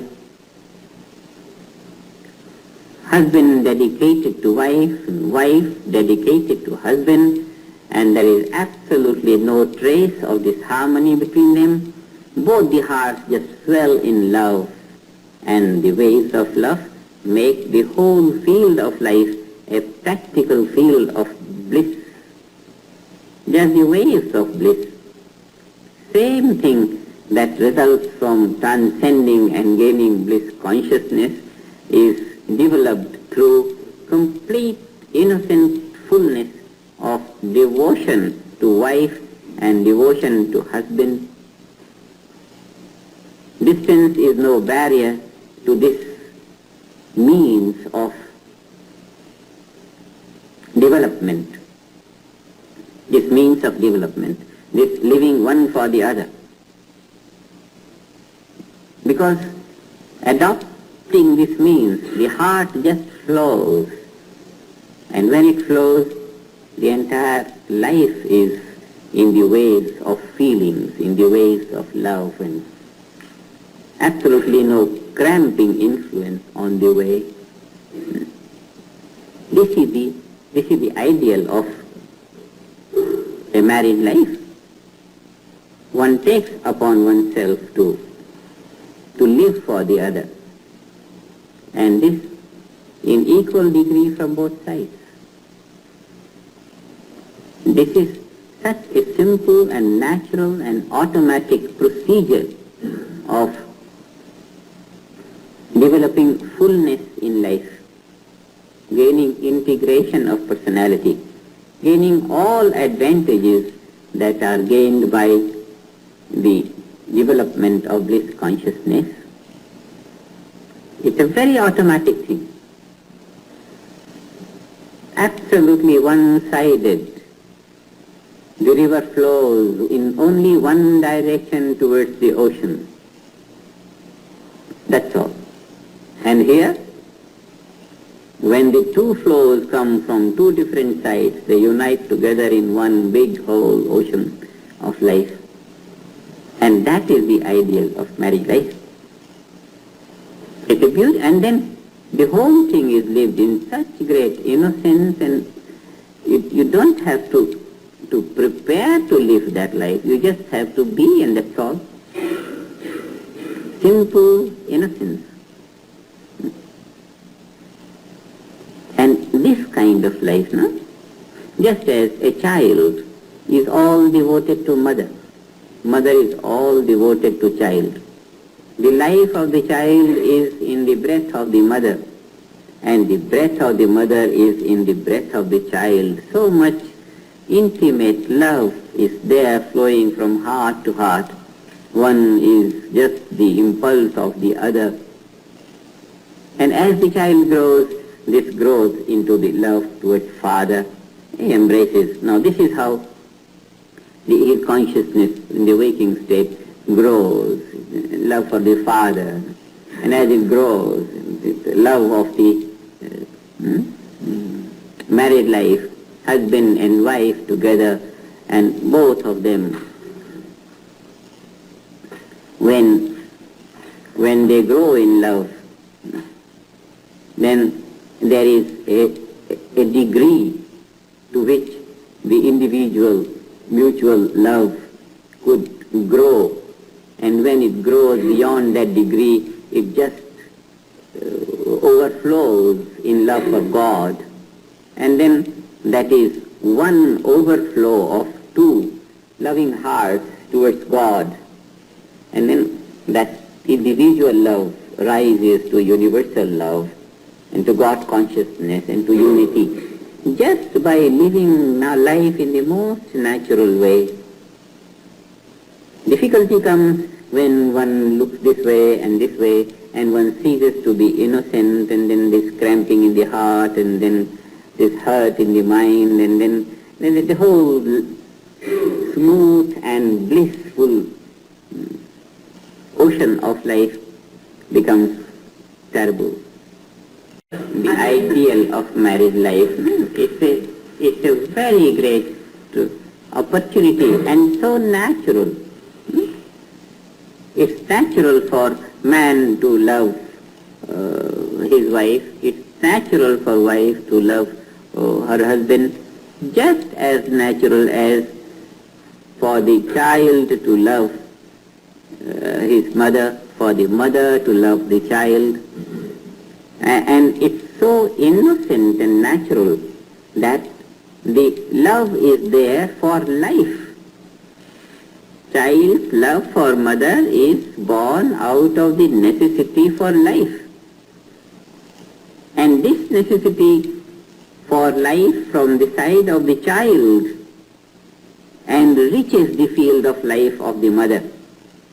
husband dedicated to wife and wife dedicated to husband, and there is absolutely no trace of this harmony between them. Both the hearts just swell in love, and the waves of love make the whole field of life a practical field of bliss. Just the waves of bliss. Same thing that results from transcending and gaining bliss consciousness is developed through complete innocent fullness of devotion to wife and devotion to husband. Distance is no barrier to this means of development, this means of development, this living one for the other. Because adopting this means, the heart just flows, and when it flows, the entire life is in the waves of feelings, in the waves of love, and absolutely no cramping influence on the way. This is the ideal of a married life. One takes upon oneself to live for the other, and this in equal degree from both sides. This is such a simple and natural and automatic procedure of developing fullness in life, gaining integration of personality, gaining all advantages that are gained by the development of bliss consciousness. It's a very automatic thing, absolutely one-sided. The river flows in only one direction towards the ocean. That's all. And here, when the two flows come from two different sides, they unite together in one big whole ocean of life. And that is the ideal of marriage life. It's a beauty, and then the whole thing is lived in such great innocence, and you don't have to prepare to live that life. You just have to be, and that's all. Simple innocence. And this kind kind of life, no? Just as a child is all devoted to mother, mother is all devoted to child. The life of the child is in the breath of the mother, and the breath of the mother is in the breath of the child. So much intimate love is there flowing from heart to heart. One is just the impulse of the other. And as the child grows, this grows into the love towards father. He embraces. Now this is how his consciousness in the waking state grows. Love for the father. And as it grows, the love of the married life, husband and wife together, and both of them, when they grow in love, then there is a degree to which the individual mutual love could grow, and when it grows beyond that degree, it just overflows in love for God, and then that is one overflow of two loving hearts towards God, and then that individual love rises to universal love and to God consciousness and to unity, just by living our life in the most natural way. Difficulty comes when one looks this way, and one ceases to be innocent, and then this cramping in the heart, and then this hurt in the mind, and then the whole smooth and blissful ocean of life becomes terrible. The ideal of married life, it's a very great opportunity and so natural. It's natural for man to love his wife. It's natural for wife to love her husband, just as natural as for the child to love his mother, for the mother to love the child. And it's so innocent and natural that the love is there for life. Child's love for mother is born out of the necessity for life. And this necessity for life from the side of the child enriches the field of life of the mother.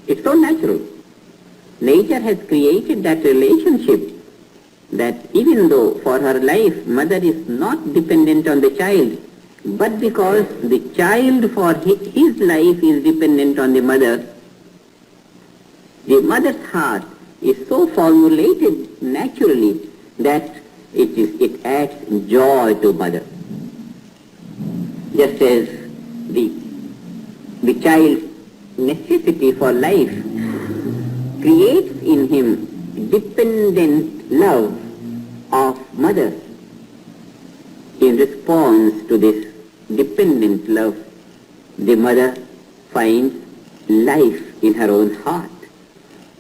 It's so natural. Nature has created that relationship, that even though for her life mother is not dependent on the child, but because the child for his life is dependent on the mother's heart is so formulated naturally that it adds joy to mother. Just as the child's necessity for life creates in him dependent love of mother. In response to this dependent love, the mother finds life in her own heart.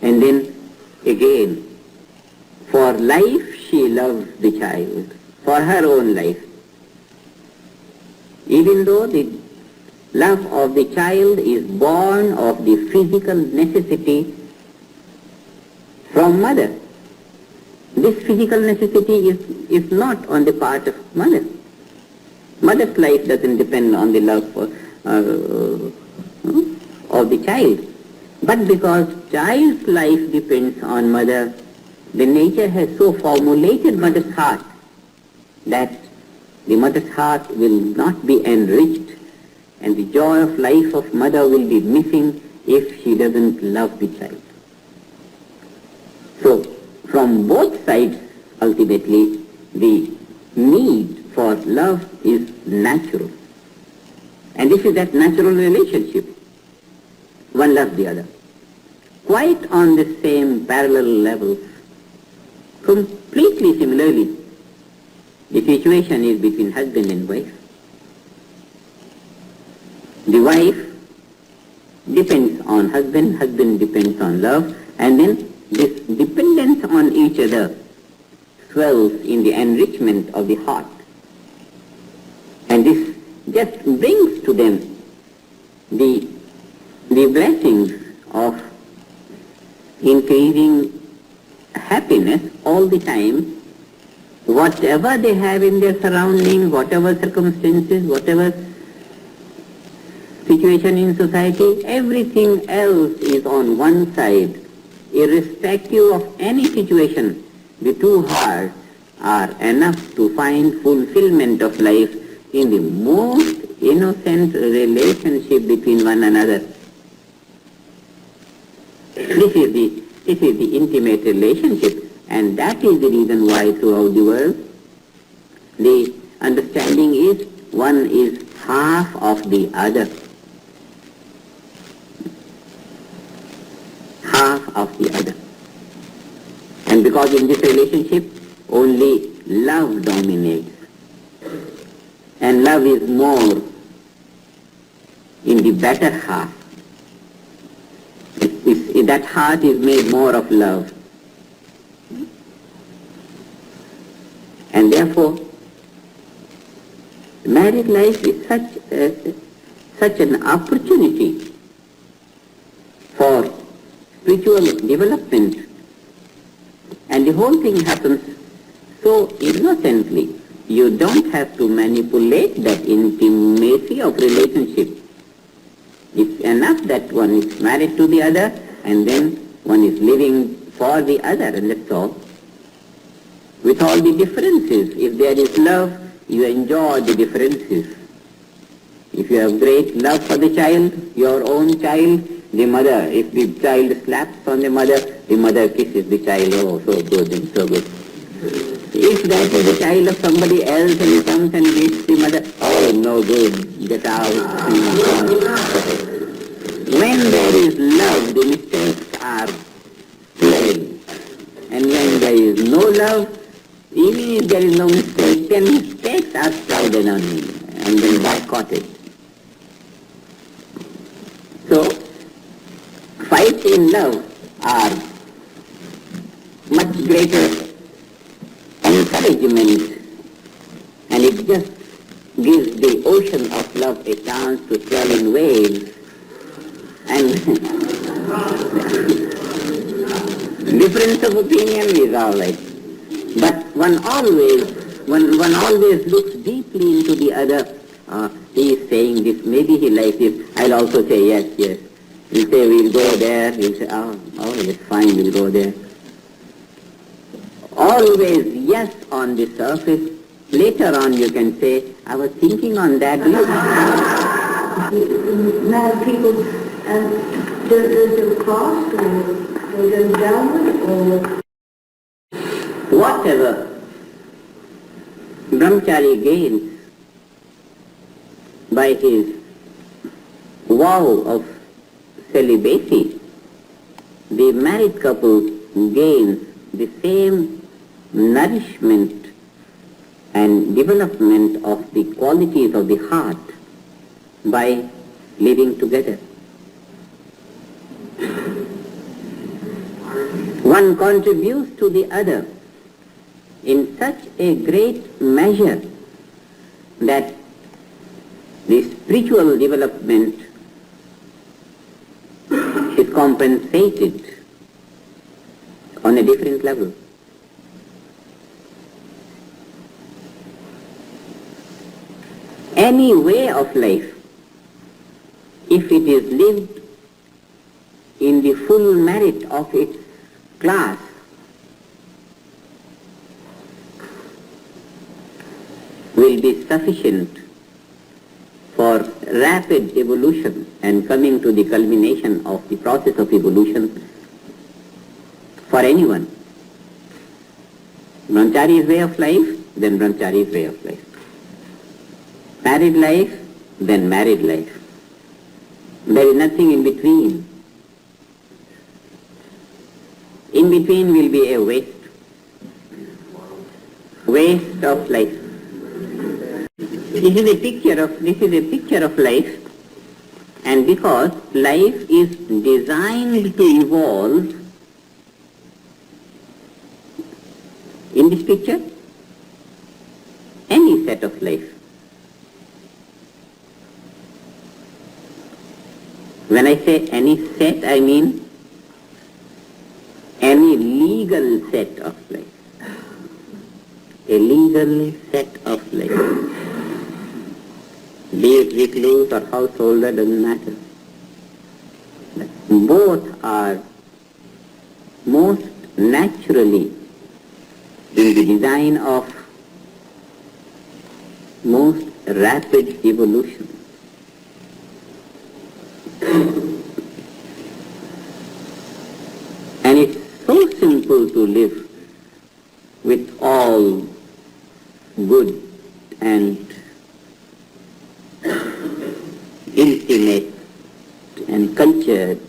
And then again, for life she loves the child, for her own life. Even though the love of the child is born of the physical necessity from mother, this physical necessity is not on the part of mother. Mother's life doesn't depend on the love of the child. But because child's life depends on mother, the nature has so formulated mother's heart that the mother's heart will not be enriched, and the joy of life of mother will be missing if she doesn't love the child. So, from both sides, ultimately, the need for love is natural. And this is that natural relationship. One loves the other. Quite on the same parallel levels, completely similarly, the situation is between husband and wife. The wife depends on husband, husband depends on love, and then this dependence on each other swells in the enrichment of the heart. And this just brings to them the blessings of increasing happiness all the time. Whatever they have in their surroundings, whatever circumstances, whatever situation in society, everything else is on one side. Irrespective of any situation, the two hearts are enough to find fulfillment of life in the most innocent relationship between one another. This is the intimate relationship, and that is the reason why throughout the world the understanding is one is half of the other. Half of the other. And because in this relationship only love dominates, and love is more in the better half. That heart is made more of love. And therefore, married life is such an opportunity for spiritual development, and the whole thing happens so innocently. You don't have to manipulate that intimacy of relationship. It's enough that one is married to the other and then one is living for the other, and that's all. With all the differences, if there is love, you enjoy the differences. If you have great love for the child, your own child, the mother, if the child slaps on the mother kisses the child, oh, so good and so good. If that is the child of somebody else and he comes and beats the mother, oh, no good, get out. When there is love, the mistakes are plain. And when there is no love, even if there is no mistake, then mistakes are sprouted on him and then boycotted. So, fights in love are much greater encouragement, and it just gives the ocean of love a chance to swell in waves. And difference of opinion is all right, but one always looks deeply into the other. He is saying this, maybe he likes this. I'll also say yes. He'll say we'll go there. He'll say oh, that's fine, we'll go there. Always yes on the surface. Later on you can say, I was thinking on that. Mad people, does it cross or goes downward or? Whatever brahmachari gains by his vow of celibacy, the married couple gains the same nourishment and development of the qualities of the heart by living together. One contributes to the other in such a great measure that the spiritual development is compensated on a different level. Any way of life, if it is lived in the full merit of its class, will be sufficient for rapid evolution and coming to the culmination of the process of evolution for anyone. Brahmachari's way of life, then brahmachari's way of life. Married life, then married life. There is nothing in between. In between will be a waste of life. This is a picture of life, and because life is designed to evolve, in this picture, any set of life When I say any set, I mean any legal set of life. A legal set of life. Be it recluse or householder, doesn't matter. Both are most naturally in the design of most rapid evolution. And it's so simple to live with all good and intimate and cultured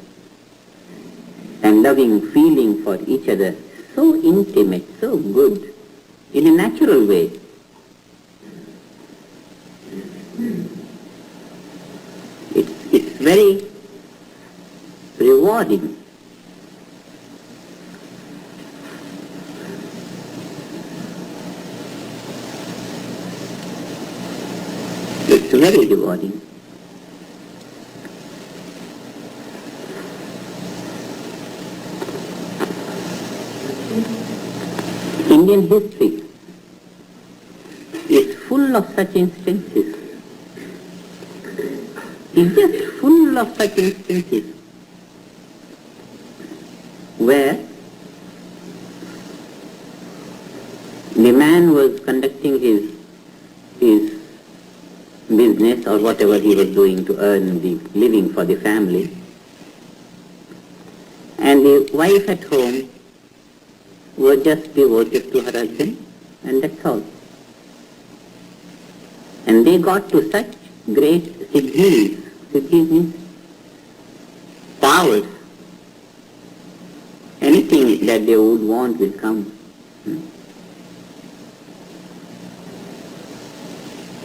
and loving feeling for each other, so intimate, so good, in a natural way. It's very rewarding. It's very rewarding. Indian history is full of such instances. It's just full of such instances where the man was conducting his business or whatever he was doing to earn the living for the family, and the wife at home was just devoted to her husband, and that's all. And they got to such great siddhis. Siddhis means powers. Anything that they would want will come.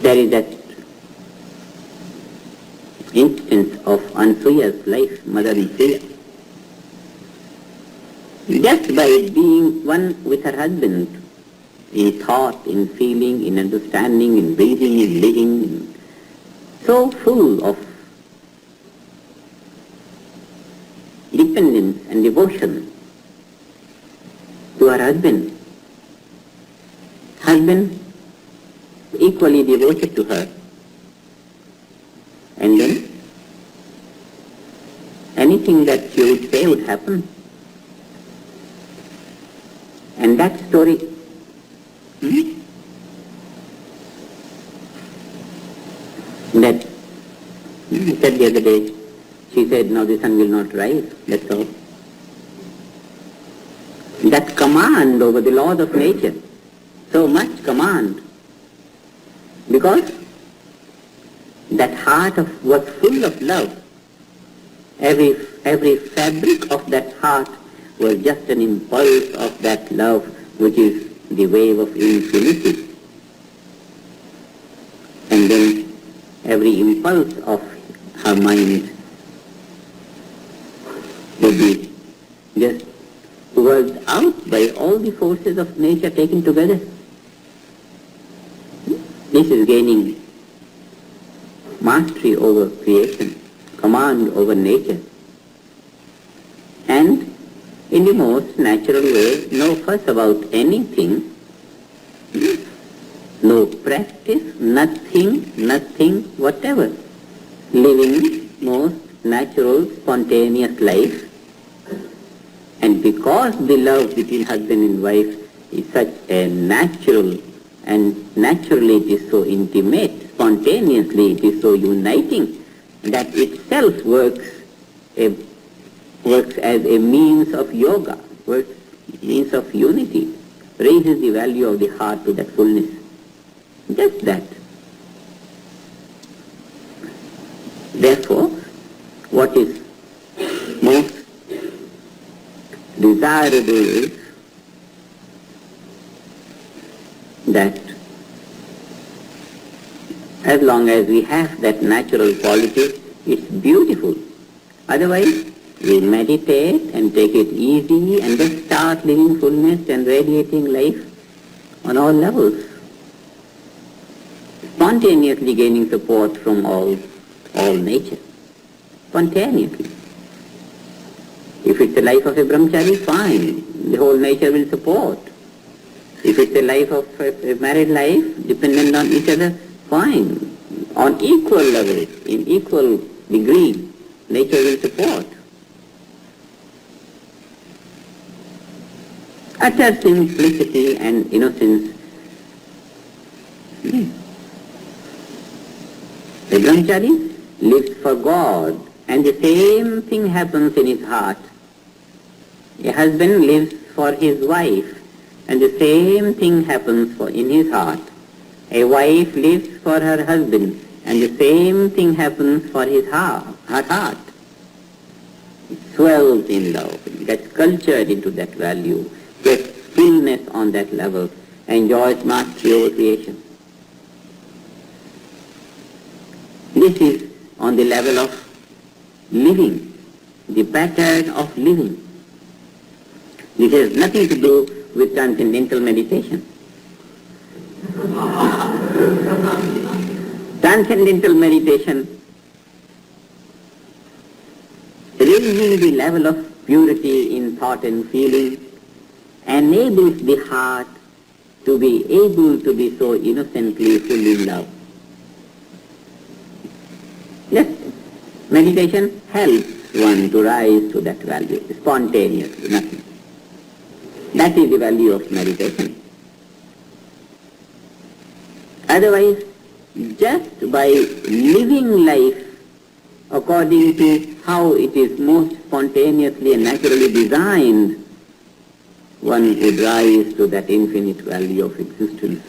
There is that instance of Ansuya's life, Mother Ansuya. Just by being one with her husband, in thought, in feeling, in understanding, in breathing, in living, so full of dependence and devotion to her husband. Husband equally devoted to her. And then anything that she would say would happen. And that story, that said the other day, she said, now the sun will not rise, that's all. That command over the laws of nature, so much command, because that heart was full of love. Every fabric of that heart was just an impulse of that love, which is the wave of infinity. And then every impulse of her mind would be just worked out by all the forces of nature taken together. This is gaining mastery over creation, command over nature. And in the most natural way, no fuss about anything, no practice, nothing, whatever. Living most natural, spontaneous life. And because the love between husband and wife is such a natural, and naturally it is so intimate, spontaneously it is so uniting, that itself works as a means of yoga, works means of unity, raises the value of the heart to that fullness. Just that. Therefore, what is most desirable is that as long as we have that natural quality, it's beautiful. Otherwise, we meditate and take it easy and just start living fullness and radiating life on all levels, spontaneously gaining support from all nature. spontaneously. If it's the life of a brahmachari, fine, the whole nature will support. If it's the life of a married life, dependent on each other, fine. On equal level, in equal degree, nature will support. Utter simplicity and innocence. The brahmachari lives for God, and the same thing happens in his heart. A husband lives for his wife, and the same thing happens in his heart. A wife lives for her husband, and the same thing happens for her heart. It swells in love, it gets cultured into that value, gets fullness on that level, enjoys mastery over creation. This is on the level of living, the pattern of living. This has nothing to do with transcendental meditation. Transcendental meditation, raising the level of purity in thought and feeling, enables the heart to be able to be so innocently full in love. Yes, meditation helps one to rise to that value, spontaneously, nothing. That is the value of meditation. Otherwise, just by living life according to how it is most spontaneously and naturally designed, one would rise to that infinite value of existence.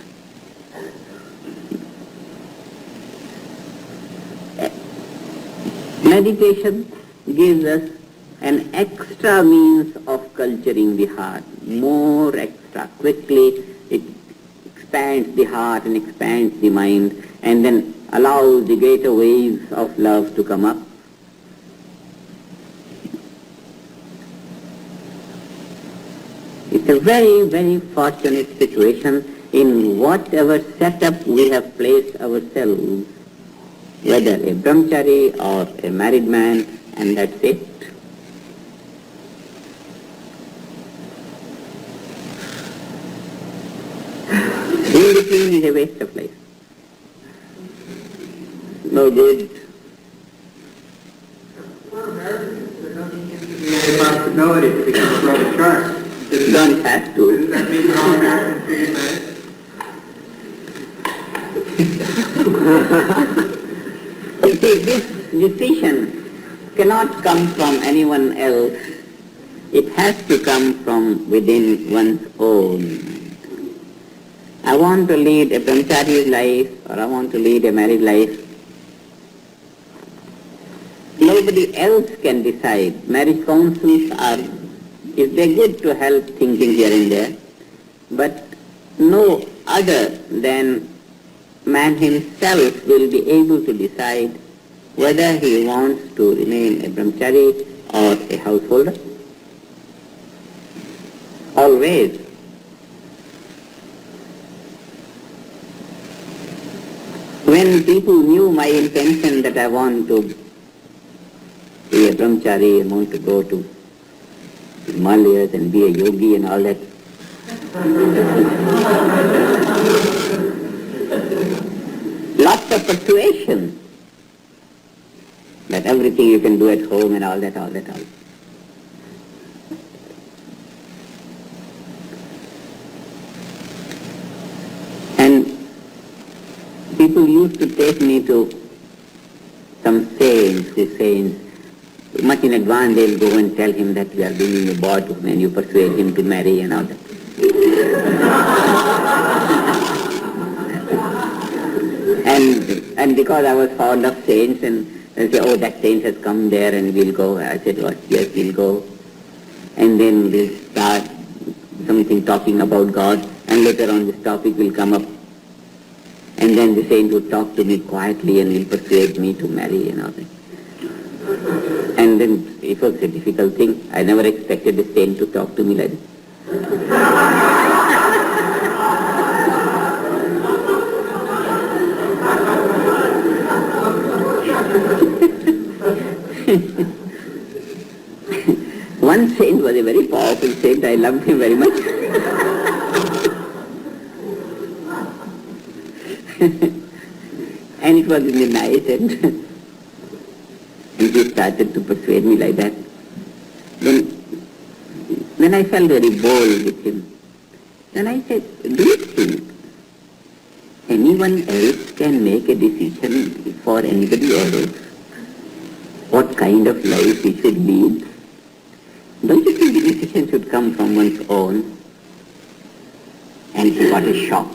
Meditation gives us an extra means of culturing the heart, more extra. Quickly it expands the heart and expands the mind, and then allows the greater waves of love to come up. It's a very, very fortunate situation in whatever setup we have placed ourselves, whether a brahmachari or a married man, and that's it. In between is a waste of life. No good. Responsibility to become a brahmachari. Don't have to. Doesn't that mean all Americans should get married? You see, this decision cannot come from anyone else. It has to come from within one's own. I want to lead a brahmachari life, or I want to lead a married life. Nobody else can decide. Marriage councils are, if they're good to help thinking here and there, but no other than man himself will be able to decide whether he wants to remain a brahmachari or a householder. Always. When people knew my intention that I want to be a brahmachari, I want to go to Himalayas and be a yogi and all that, lots of persuasion that everything you can do at home and all that. And people used to take me to some saints, the saints. Much in advance they'll go and tell him that we are bringing a boy to him and you persuade him to marry and all that. and because I was fond of saints, and they say, oh, that saint has come there and we'll go. I said, what? Yes, we'll go. And then we'll start something talking about God, and later on this topic will come up. And then the saint would talk to me quietly and will persuade me to marry and all that. And then it was a difficult thing. I never expected the saint to talk to me like this. was a very powerful saint. I loved him very much. And it was in the night, and he started to persuade me like that. Then I felt very bold with him. Then I said, do you think anyone else can make a decision for anybody else? What kind of life we should lead? Don't you think the decision should come from one's own? And he got a shock.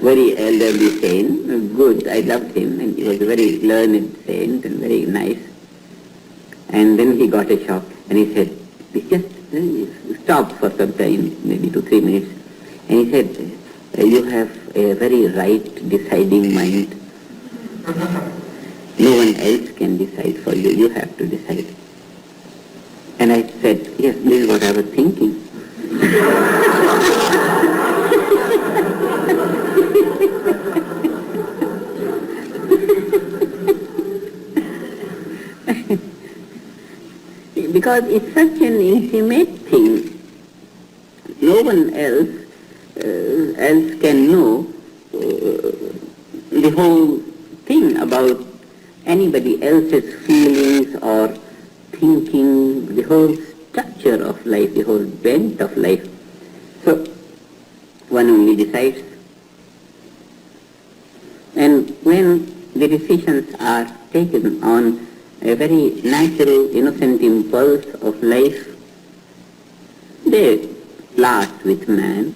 Very elderly saint, good, I loved him, and he was a very learned saint and very nice. And then he got a shock, and he said, he just stopped for some time, maybe 2-3 minutes, and he said, you have a very right deciding mind. No one else can decide for you, you have to decide. And I said, yes, this is what I was thinking. Because it's such an intimate thing, no one else can know the whole thing about anybody else's feelings or thinking, the whole structure of life, the whole bent of life. So one only decides. And when the decisions are taken on a very natural, innocent impulse of life, they last with man.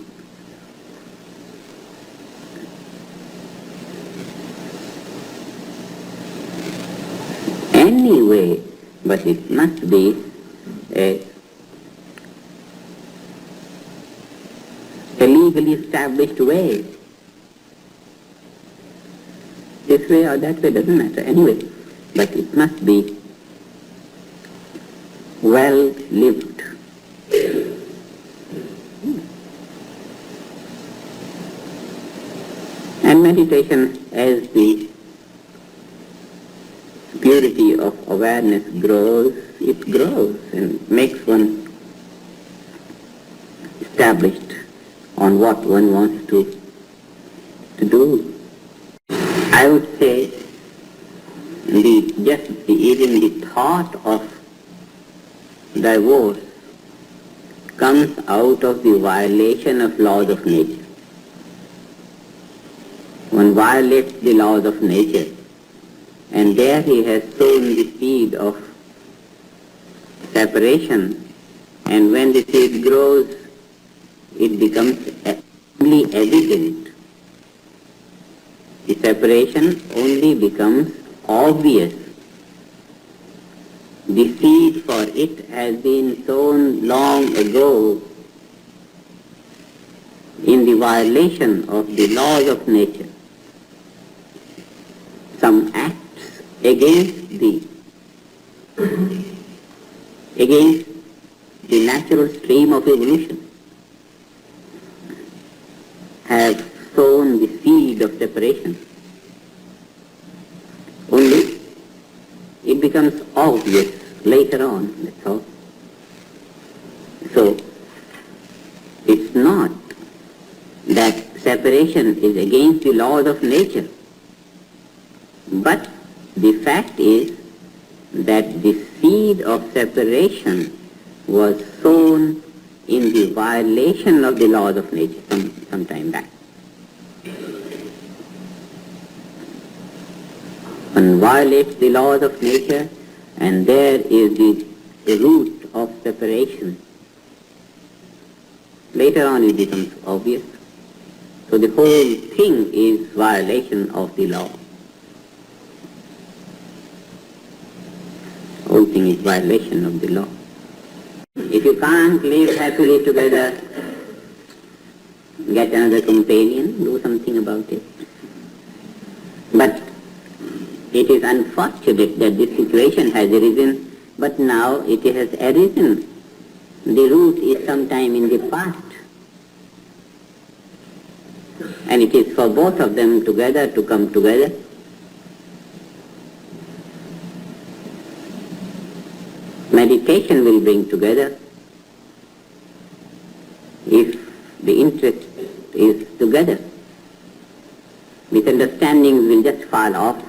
Anyway, but it must be a legally established way. This way or that way doesn't matter anyway, but it must be well lived. And meditation, as the purity of awareness grows, it grows and makes one established on what one wants to do. I would say even the thought of divorce comes out of the violation of laws of nature. One violates the laws of nature, and there he has sown the seed of separation, and when the seed grows, it becomes only evident. The separation only becomes obvious. The seed for it has been sown long ago in the violation of the laws of nature. Some acts against the natural stream of evolution have sown the seed of separation. Only it becomes obvious later on, that's all. So, it's not that separation is against the laws of nature, but the fact is that the seed of separation was sown in the violation of the laws of nature some time back. One violates the laws of nature, and there is the root of separation. Later on it becomes obvious. So the whole thing is violation of the law. The whole thing is violation of the law. If you can't live happily together, get another companion, do something about it. But it is unfortunate that this situation has arisen, but now it has arisen. The root is sometime in the past. And it is for both of them together to come together. Communication will bring together if the interest is together. Misunderstandings will just fall off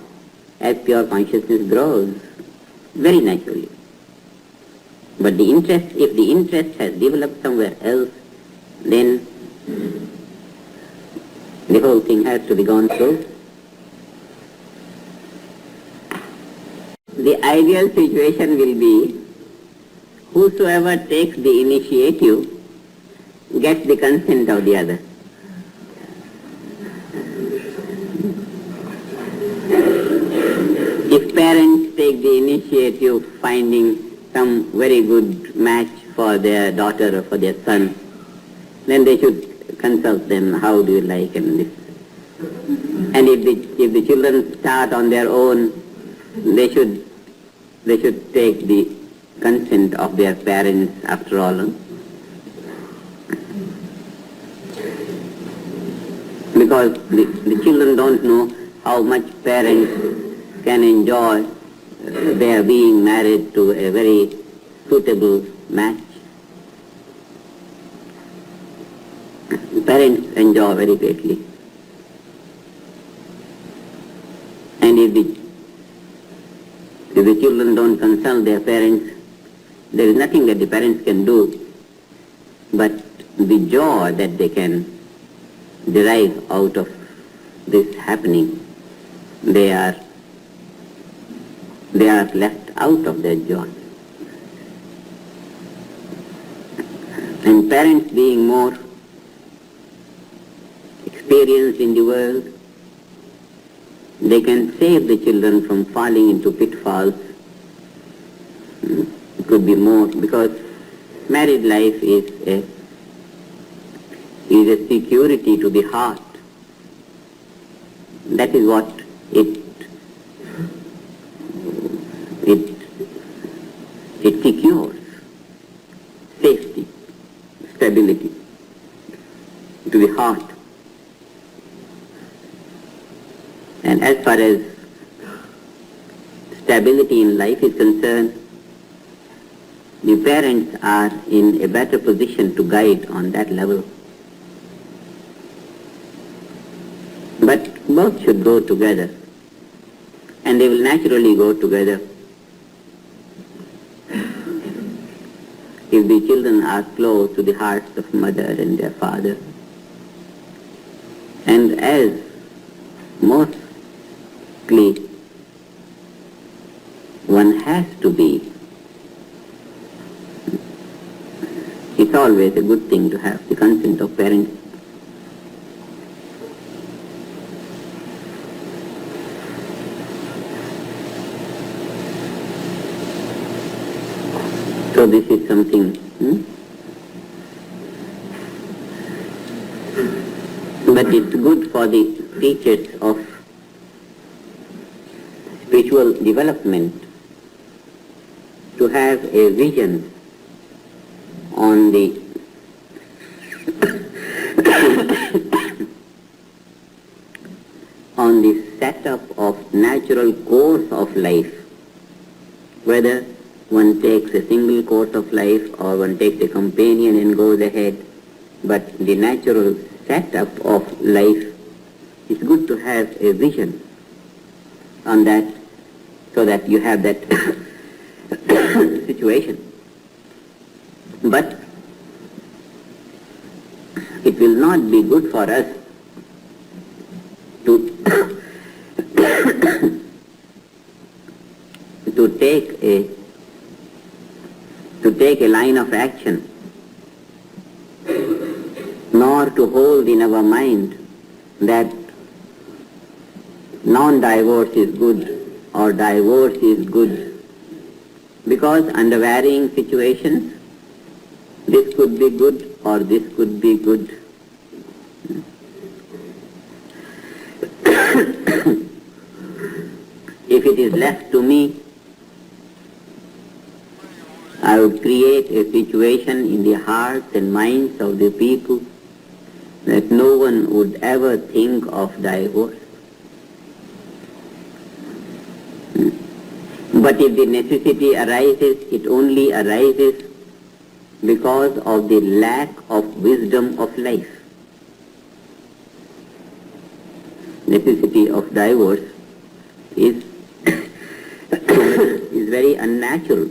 as pure consciousness grows, very naturally. But the interest, if the interest has developed somewhere else, then the whole thing has to be gone through. The ideal situation will be whosoever takes the initiative gets the consent of the other. If parents take the initiative finding some very good match for their daughter or for their son, then they should consult them, how do you like and this. And if the children start on their own, they should take the consent of their parents after all. Because the children don't know how much parents can enjoy their being married to a very suitable match. Parents enjoy very greatly. And if the children don't consult their parents, there is nothing that the parents can do, but the joy that they can derive out of this happening, they are left out of their joy. And parents being more experienced in the world, they can save the children from falling into pitfalls. It could be more, because married life is a security to the heart. That is what it secures safety, stability to the heart. And as far as stability in life is concerned, the parents are in a better position to guide on that level. But both should go together, and they will naturally go together. If the children are close to the hearts of mother and their father, and as mostly one has to be, it's always a good thing to have the consent of parents. So this is something, but it's good for the teachers of spiritual development to have a vision on the on the setup of natural course of life, whether one takes a single course of life or one takes a companion and goes ahead, but the natural setup of life, it's good to have a vision on that, so that you have that situation. But it will not be good for us to take a line of action, nor to hold in our mind that non-divorce is good or divorce is good, because under varying situations this could be good or this could be good. If it is left to me, I would create a situation in the hearts and minds of the people that no one would ever think of divorce. But if the necessity arises, it only arises because of the lack of wisdom of life. Necessity of divorce is is very unnatural,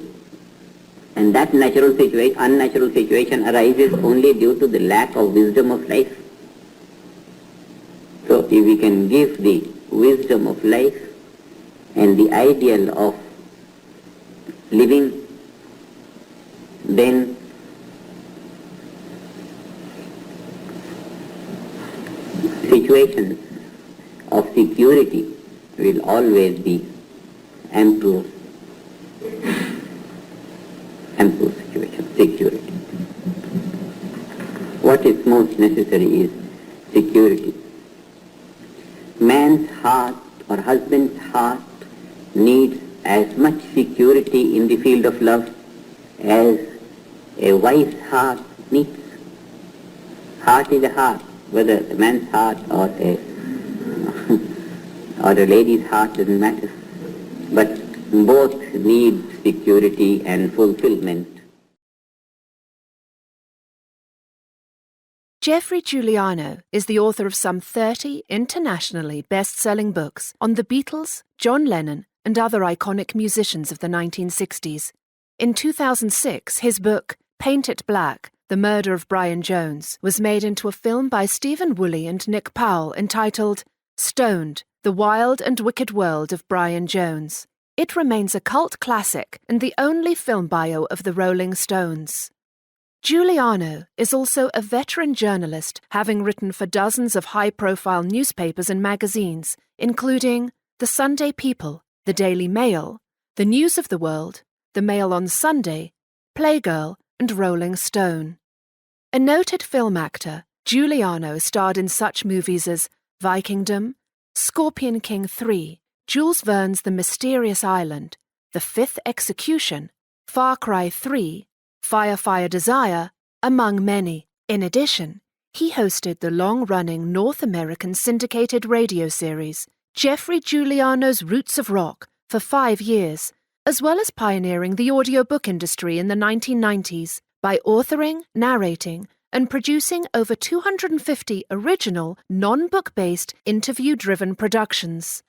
and that unnatural situation arises only due to the lack of wisdom of life. So if we can give the wisdom of life and the ideal of living, then situations of security will always be improved security. What is most necessary is security. Man's heart or husband's heart needs as much security in the field of love as a wife's heart needs. Heart is a heart, whether a man's heart or a or a lady's heart, doesn't matter. But both need security and fulfillment. Geoffrey Giuliano is the author of some 30 internationally best-selling books on the Beatles, John Lennon, and other iconic musicians of the 1960s. In 2006, his book, Paint It Black, The Murder of Brian Jones, was made into a film by Stephen Woolley and Nick Powell entitled Stoned, The Wild and Wicked World of Brian Jones. It remains a cult classic and the only film bio of the Rolling Stones. Giuliano is also a veteran journalist, having written for dozens of high-profile newspapers and magazines, including The Sunday People, The Daily Mail, The News of the World, The Mail on Sunday, Playgirl, and Rolling Stone. A noted film actor, Giuliano starred in such movies as Vikingdom, Scorpion King 3, Jules Verne's The Mysterious Island, The Fifth Execution, Far Cry 3, Fire Desire, among many. In addition, he hosted the long-running North American syndicated radio series, Geoffrey Giuliano's Roots of Rock, for 5 years, as well as pioneering the audiobook industry in the 1990s by authoring, narrating, and producing over 250 original, non-book-based, interview-driven productions.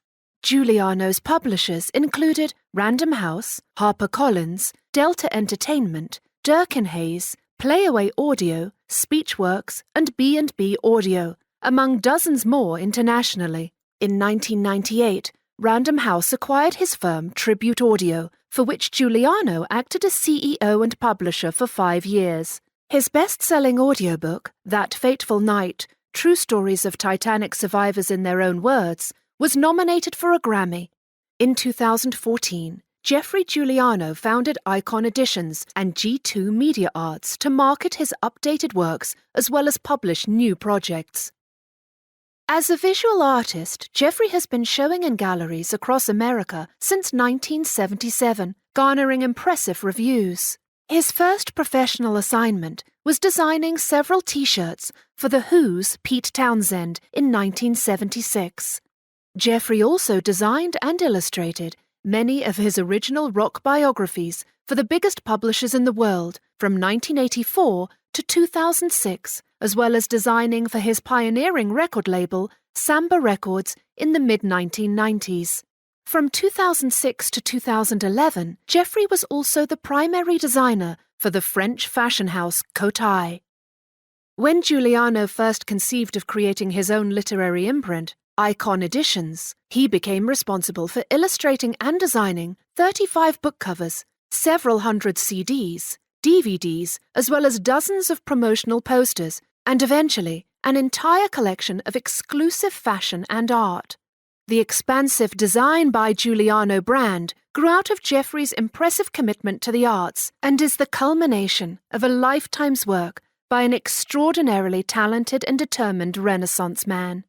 Giuliano's publishers included Random House, HarperCollins, Delta Entertainment, Durkin Hayes, Playaway Audio, Speechworks, and B&B Audio, among dozens more internationally. In 1998, Random House acquired his firm Tribute Audio, for which Giuliano acted as CEO and publisher for 5 years. His best-selling audiobook, That Fateful Night, True Stories of Titanic Survivors in Their Own Words, was nominated for a Grammy. In 2014, Geoffrey Giuliano founded Icon Editions and G2 Media Arts to market his updated works as well as publish new projects. As a visual artist, Geoffrey has been showing in galleries across America since 1977, garnering impressive reviews. His first professional assignment was designing several T-shirts for The Who's Pete Townsend in 1976. Geoffrey also designed and illustrated many of his original rock biographies for the biggest publishers in the world from 1984 to 2006, as well as designing for his pioneering record label, Samba Records, in the mid-1990s. From 2006 to 2011, Geoffrey was also the primary designer for the French fashion house Cotai. When Giuliano first conceived of creating his own literary imprint, Icon Editions, he became responsible for illustrating and designing 35 book covers, several hundred CDs, DVDs, as well as dozens of promotional posters, and eventually an entire collection of exclusive fashion and art. The expansive Design by Giuliano brand grew out of Geoffrey's impressive commitment to the arts and is the culmination of a lifetime's work by an extraordinarily talented and determined Renaissance man.